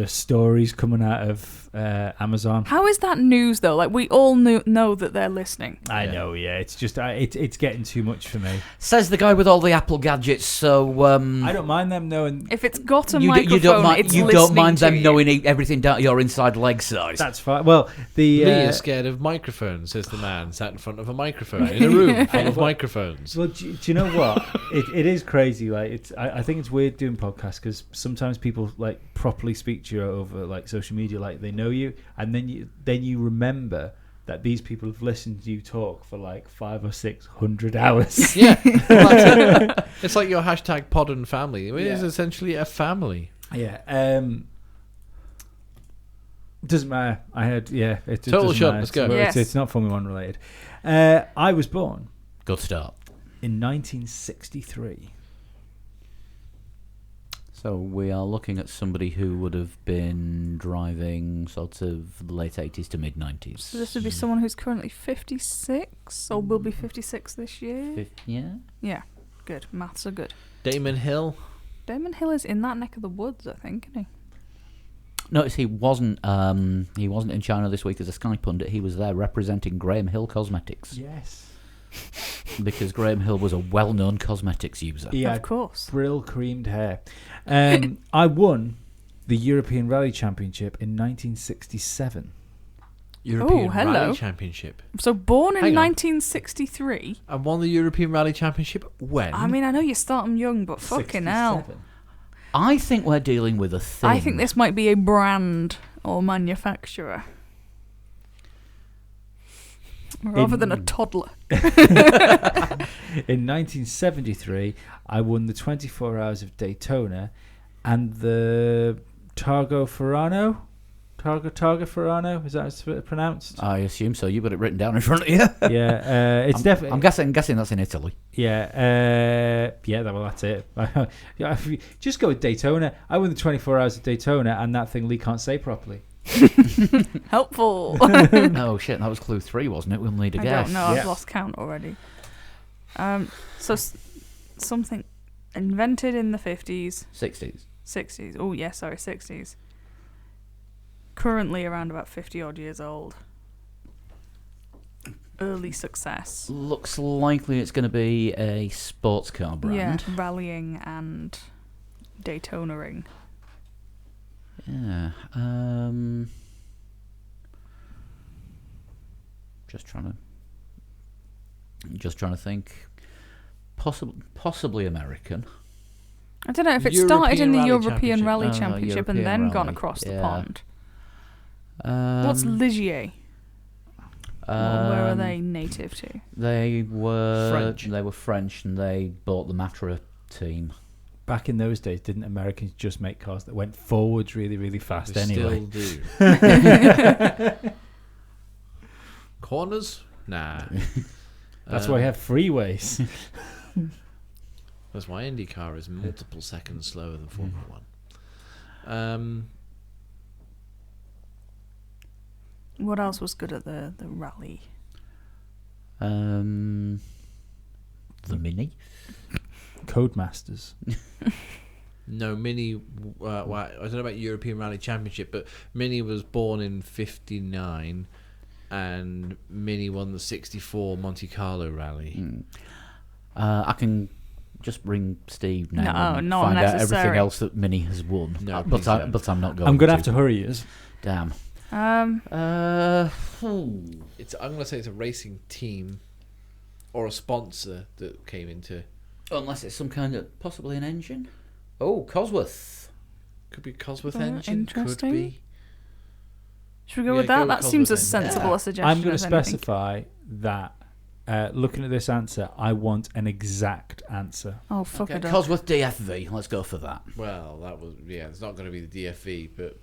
stories coming out of Amazon. How is that news though? Like, we all know that they're listening. I know, yeah. It's just it's getting too much for me. Says the guy with all the Apple gadgets. So I don't mind them knowing. If it's got a you microphone, don't mind, it's you listening don't mind to them you. knowing everything down to your inside leg size. That's fine. Well, the Lee is scared of microphones, says the man sat in front of a microphone in a room full of microphones. well, do you know what? it is crazy. Like, I think it's weird doing podcasts because sometimes people like properly speak to you over like social media, like they know you, and then you remember that these people have listened to you talk for like 500 or 600 hours. Yeah, well, that's it. It's like your hashtag pod and family. It is Yeah. essentially a family. Yeah. Doesn't matter. I had it Total doesn't shot, matter. let's go. Yes. It's not Formula One related. I was born Good start. in 1963. So we are looking at somebody who would have been driving sort of the late 80s to mid 90s. So this would be someone who's currently 56, or will be 56 this year. Yeah. Yeah, good. Maths are good. Damon Hill. Damon Hill is in that neck of the woods, I think, isn't he? Notice he wasn't in China this week as a Sky pundit. He was there representing Graham Hill Cosmetics Yes. because Graham Hill was a well-known cosmetics user. He Of had course. brill creamed hair. I won the European Rally Championship in 1967. European hello. Rally Championship. So born in Hang on. 1963. And won the European Rally Championship when? I mean, I know you start them young, but fucking hell. 67. I think we're dealing with a thing. I think this might be a brand or manufacturer. Rather than a toddler. In 1973, I won the 24 Hours of Daytona and the Targa Ferrano. Targa Ferrano, is that how it's pronounced? I assume so. You've got it written down in front of you. Yeah, it's definitely. I'm guessing that's in Italy. Yeah, well, that's it. Yeah, if you just go with Daytona. I won the 24 Hours of Daytona, and that thing Lee can't say properly. Helpful. Oh shit, that was clue 3, wasn't it? We'll need a I guess. don't know. I've Yeah. lost count already. Something invented in the 50s, 60s. 60s. Oh, yeah, sorry, 60s. Currently around about 50 odd years old. Early success. Looks likely it's going to be a sports car brand. Yeah, rallying and Daytonaing. Yeah. Just trying to think. Possibly American. I don't know if it started in the European European Rally Rally Championship European and then gone Rally, across the yeah. pond. What's Ligier? Where are they native to? They were French. They were French, and they bought the Matra team. Back in those days, didn't Americans just make cars that went forwards really, really fast They anyway? still do. Corners? Nah. That's why we have freeways. That's why IndyCar is multiple seconds slower than Formula One. What else was good at the rally? The Mini. Codemasters. No, Mini. Well, I don't know about European Rally Championship, but Mini was born in '59, and Mini won the '64 Monte Carlo Rally. I can just ring Steve now No, and not find out necessary. everything else that Mini has won. No, but please I'm don't. not going. I'm going to have to hurry you. Damn. Um, I'm going to say it's a racing team or a sponsor that came into. Unless it's some kind of possibly an engine. Oh, Cosworth. Could be Cosworth Oh, engine. Could interesting. be. should we go Yeah, with go that? with That seems as Cosworth sensible a suggestion I'm going to as anything. specify that, looking at this answer, I want an exact answer. Oh, fuck Okay, it up. Cosworth DFV. Let's go for that. Well, that was it's not going to be the DFV, but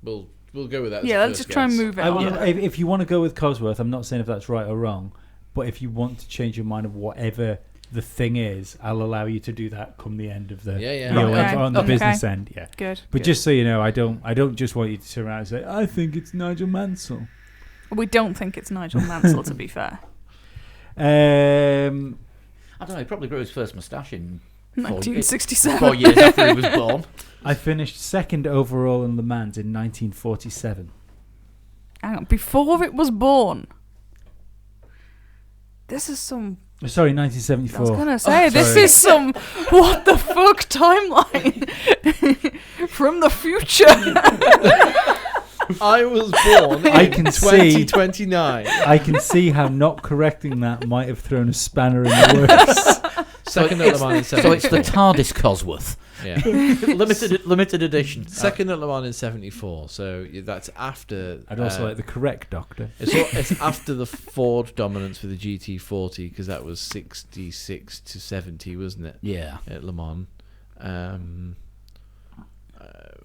we'll go with that. As Yeah, the let's first just try and guess. move it I on. want, if you want to go with Cosworth, I'm not saying if that's right or wrong, but if you want to change your mind of whatever the thing is, I'll allow you to do that come the end of the Yeah. Okay. on the Okay. business end. Yeah, Good. but Good. just so you know, I don't just want you to turn around and say I think it's Nigel Mansell. We don't think it's Nigel Mansell, to be fair. I don't know. He probably grew his first moustache in 1967. 4 years after he was born. I finished second overall in Le Mans in 1947. Hang on, before it was born. This is some. Sorry, I was 1974. gonna say this sorry. is some what the fuck timeline from the future. I was born I in can see- 2029. I can see how not correcting that might have thrown a spanner in the works. Second at Le Mans in So it's the 74. TARDIS Cosworth. Yeah. limited edition. Second at Le Mans in 74. So that's after. I'd also like the correct doctor. It's after the Ford dominance with the GT40 because that was 66 to 70, wasn't it? Yeah. At Le Mans.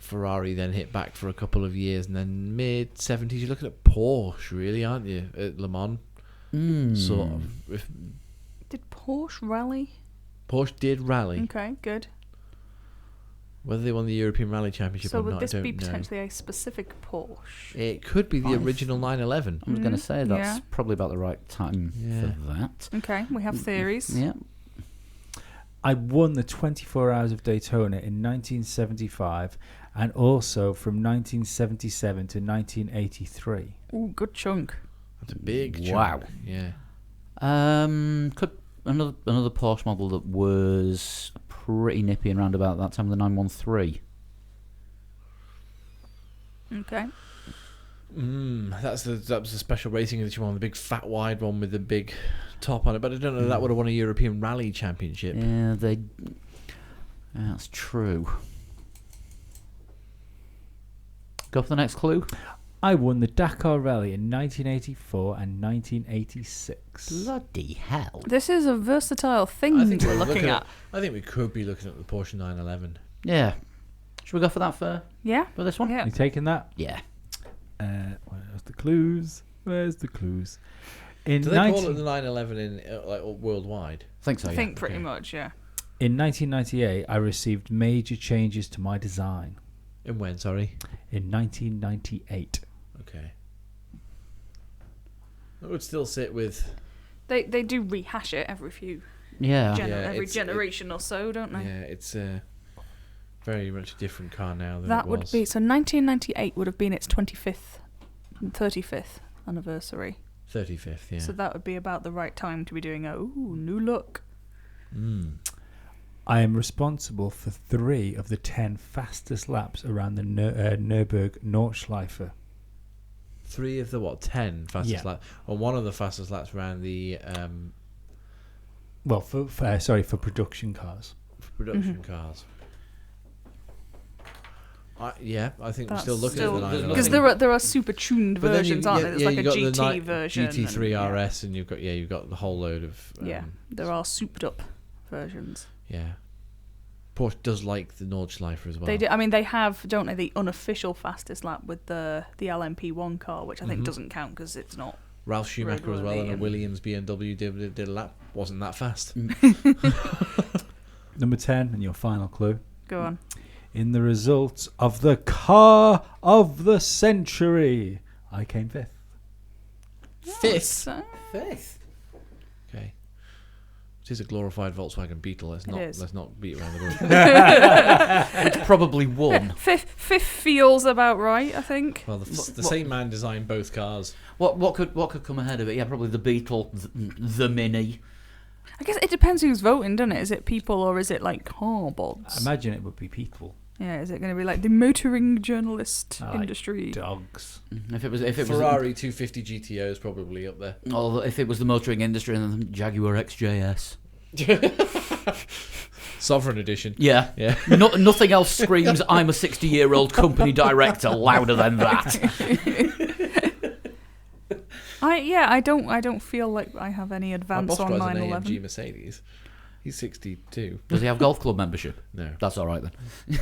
Ferrari then hit back for a couple of years, and then mid 70s you're looking at Porsche, really, aren't you? At Le Mans, sort of. If Did Porsche rally? Porsche did rally. Okay, good. Whether they won the European Rally Championship So or would not, this I don't be know. potentially a specific Porsche? It could be the original 911. I was going to say that's yeah. probably about the right time Yeah. for that. Okay, we have theories. Yeah. I won the 24 Hours of Daytona in 1975 and also from 1977 to 1983. Ooh, good chunk. That's a big Wow. chunk. Yeah. Could another Porsche model that was pretty nippy and round about that time, the 913. Okay. That was a special racing edition one, the big fat wide one with the big top on it. But I don't know that would have won a European Rally Championship. Yeah, that's true. Go for the next clue. I won the Dakar Rally in 1984 and 1986. Bloody hell. This is a versatile thing we're looking at. I think we could be looking at the Porsche 911. Yeah. Should we go for that for Yeah? this one? Yeah. You taking that? Yeah. Where's the clues? Where's the clues? In Do they call it the 911 in like worldwide? I think so, I yeah. think pretty Okay. much, yeah. In 1998, I received major changes to my design. In when? Sorry. In 1998. Okay. That would still sit with. They do rehash it every few Yeah. every generation or so, don't they? Yeah, it's very much a different car now than That it would was. be so. 1998 would have been its 25th, 35th anniversary. 35th. Yeah. So that would be about the right time to be doing a new look. I am responsible for 3 of the 10 fastest laps around the Nürburg Nordschleife. 3 of the 10 fastest Yeah. laps, or one of the fastest laps around the Well, for production cars. production cars. I think we're That's still looking at the 911. because there are super tuned But then versions, aren't there? There's like a you've got GT the version, GT3 and, RS, and you've got the whole load of there are souped up versions. yeah. Porsche does like the Nordschleife as well. They do. I mean, they have, don't they, the unofficial fastest lap with the LMP1 car, which I think doesn't count because it's not. Ralph Schumacher as well, and a roadworthy Williams BMW did a lap. Wasn't that fast? Number 10, and your final clue. Go on. In the results of the car of the century, I came 5th. Fifth. Fifth. Okay. It is a glorified Volkswagen Beetle. Let's is. not beat around the bush. Which probably won. Fifth feels about right, I think. Well, the same man designed both cars. What could come ahead of it? Yeah, probably the Beetle, the Mini. I guess it depends who's voting, doesn't it? Is it people or is it like car bots? I imagine it would be people. Yeah, is it going to be like the motoring journalist Like industry? dogs. If it was Ferrari 250 GTO is probably up there. or if it was the motoring industry, then the Jaguar XJS. Sovereign edition. Yeah. Yeah. Nothing else screams I'm a 60-year-old company director louder than that. I don't feel like I have any My advance boss on drives an 911. AMG Mercedes. He's 62. Does he have golf club membership? No. That's all right then.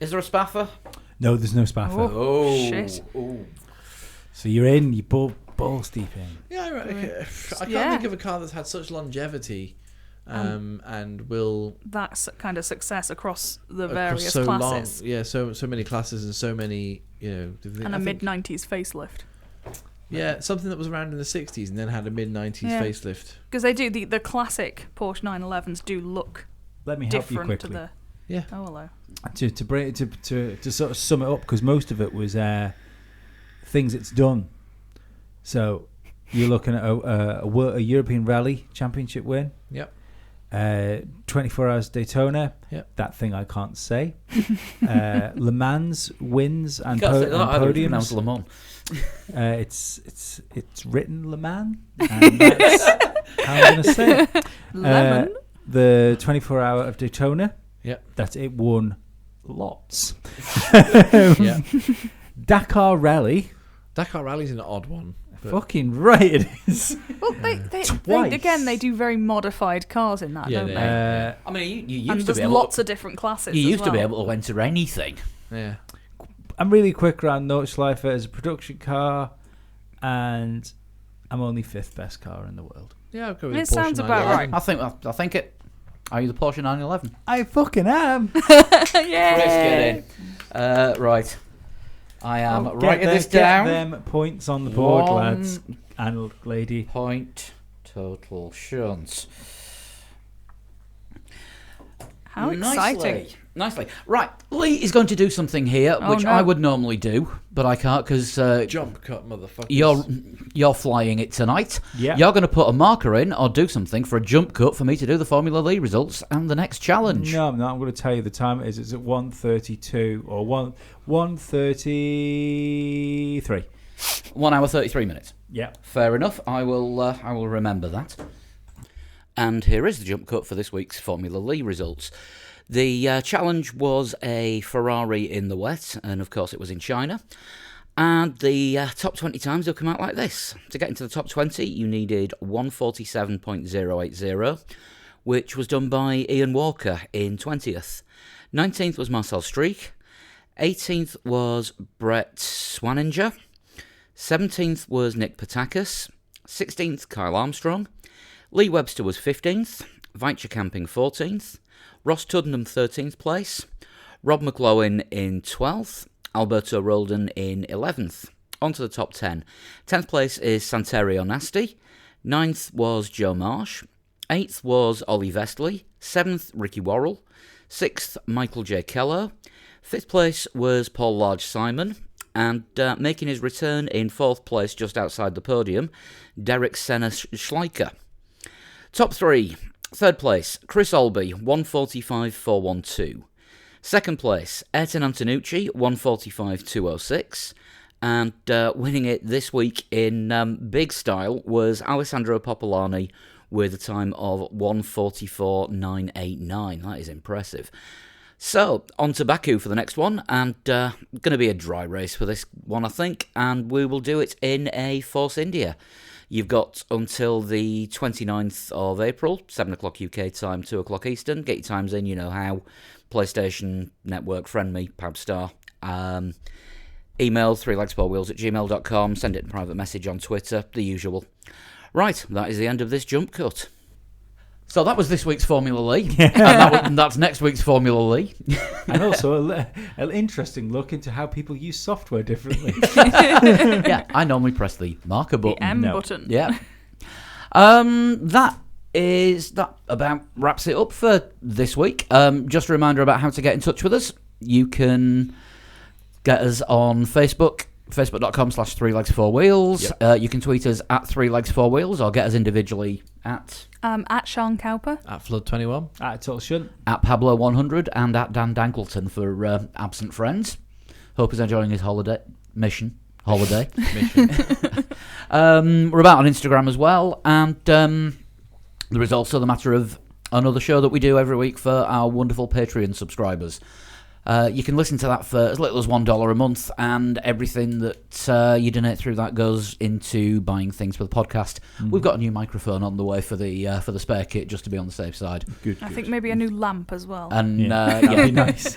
Is there a spaffer? No, there's no spaffer. Oh, shit. So you're in, you balls deep in. Yeah, I can't Yeah. think of a car that's had such longevity and will That's kind of success across the across various so classes. long. Yeah, so many classes and so many, And I a think- mid-90s facelift. Yeah, something that was around in the 60s and then had a mid-90s Yeah. facelift. Because they do, the classic Porsche 911s do look Let me help you different to quickly. the... Yeah. Oh, hello. To sort of sum it up, because most of it was things it's done. So you're looking at a European Rally Championship win. Yep. 24 Hours Daytona. Yep. That thing I can't say. Le Mans wins and, You can't say that and either, it's pronounced podiums. Le Mans. It's written Le Mans, and that's how I'm going to say it. Lemon? The 24 Hour of Daytona. Yep. That it won lots. Yeah. Dakar Rally. Dakar Rally's an odd one. but- Fucking right it is. Well, they Twice. again, they do very modified cars in that, Yeah, don't they they? are. I mean, you And used to there's be able. lots of different classes. You as used to be well. able to enter anything. Yeah. I'm really quick around Nordschleife as a production car, and I'm only 5th best car in the world. Yeah, I'll go with It the Porsche sounds about 911. right. I think it. Are you the Porsche 911? I fucking am. Chris, get in. Right. I am writing this down. Get them points on the board, 1 lads and lady. point total shunts. How exciting. Nicely. Right, Lee is going to do something here, Oh, which no. I would normally do, but I can't because Jump cut, motherfucker. you're flying it tonight. Yeah. You're going to put a marker in or do something for a jump cut for me to do the Formula Lee results and the next challenge. No, I'm not. I'm going to tell you the time it is. It's at 1:32 or 1:33. 1 hour 33 minutes. Yeah. Fair enough. I will remember that. And here is the jump cut for this week's Formula Lee results. The challenge was a Ferrari in the wet, and of course it was in China. And the top 20 times will come out like this. To get into the top 20, you needed 147.080, which was done by Ian Walker in 20th. 19th was Marcel Streak. 18th was Brett Swaninger. 17th was Nick Patakis. 16th, Kyle Armstrong. Lee Webster was 15th. Weitzer Camping 14th. Ross Tuddenham 13th place. Rob McLowan in 12th, Alberto Roldan in 11th. On to the top 10. 10th place is Santerio Nasty. 9th was Joe Marsh. 8th was Ollie Vestley. 7th, Ricky Worrell. 6th, Michael J. Keller. 5th place was Paul Large Simon. And making his return in 4th place, just outside the podium, Derek Senna Schleicher. Top 3. 3rd place, Chris Olby, 145.412. 2nd place, Ayrton Antonucci, 145.206. And winning it this week in big style was Alessandro Popolani with a time of 144.989. That is impressive. So, on to Baku for the next one, and going to be a dry race for this one, I think, and we will do it in a Force India. You've got until the 29th of April, 7 o'clock UK time, 2 o'clock Eastern. Get your times in, you know how. PlayStation Network, friend me, Pabstar. Email 3legs4wheels@gmail.com. Send it in a private message on Twitter, the usual. Right, that is the end of this jump cut. So that was this week's Formula Lee, and that's next week's Formula Lee. And also an interesting look into how people use software differently. Yeah, I normally press the marker button. The M button. Yeah. That about wraps it up for this week. Just a reminder about how to get in touch with us. You can get us on Facebook, facebook.com/3legs4wheels. Yep. You can tweet us at 3legs4wheels or get us individually at Sean Cowper. At Flood21. At Total Shunt. At Pablo100 and at Dan Dangleton for absent friends. Hope he's enjoying his holiday. We're about on Instagram as well, and there is also the matter of another show that we do every week for our wonderful Patreon subscribers. You can listen to that for as little as $1 a month, and everything that you donate through that goes into buying things for the podcast. We've got a new microphone on the way for the spare kit, just to be on the safe side. Good. I think maybe a new lamp as well. And That'd be nice.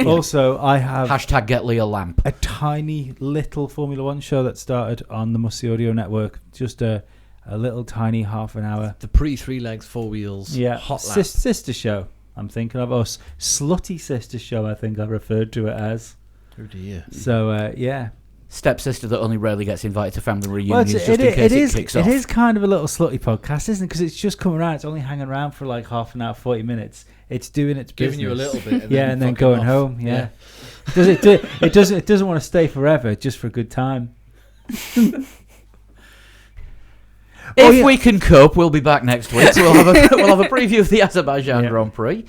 Also, I have hashtag get Lee a lamp. a tiny little Formula One show that started on the Musty Audio Network. Just a little tiny half an hour. The pre-3 legs, 4 wheels. Yeah, Hot lap. sister show. I'm thinking of us. Slutty sister show, I think I referred to it as. Oh dear. So, yeah. Stepsister that only rarely gets invited to family Well, reunions just in case it kicks off. It is kind of a little slutty podcast, isn't it? Because it's just coming around. It's only hanging around for like half an hour, 40 minutes. It's doing its Giving business. you a little bit. And And then fucking going off. home. Yeah. It doesn't want to stay forever, just for a good time. If we can cope, we'll be back next week. We'll have a preview of the Azerbaijan Grand Prix.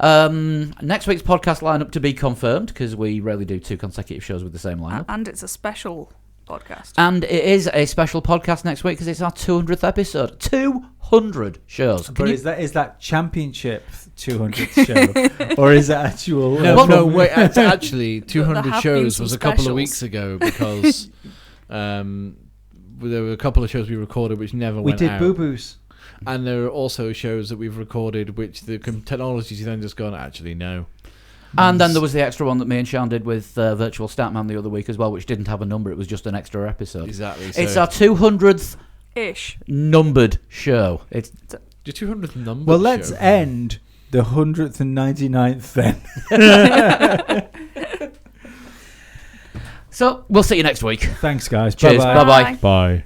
Next week's podcast lineup to be confirmed, because we rarely do 2 consecutive shows with the same lineup. And it's a special podcast. And it is a special podcast next week because it's our 200th episode. 200 shows. But is that championship 200th show, or is it actual? No, wait. Actually, There 200 have shows been was some a couple of specials. weeks ago because there were a couple of shows we recorded which never we went did out. Boo Boos. And there are also shows that we've recorded which the technology's then just gone, actually, no. And then there was the extra one that me and Sean did with Virtual Statman the other week as well, which didn't have a number. It was just an extra episode. Exactly. It's our 200th Ish. numbered show. It's your 200th number. Well, let's show. end the 100th and 99th then. So we'll see you next week. Thanks, guys. Cheers. Bye-bye. Bye-bye. Bye.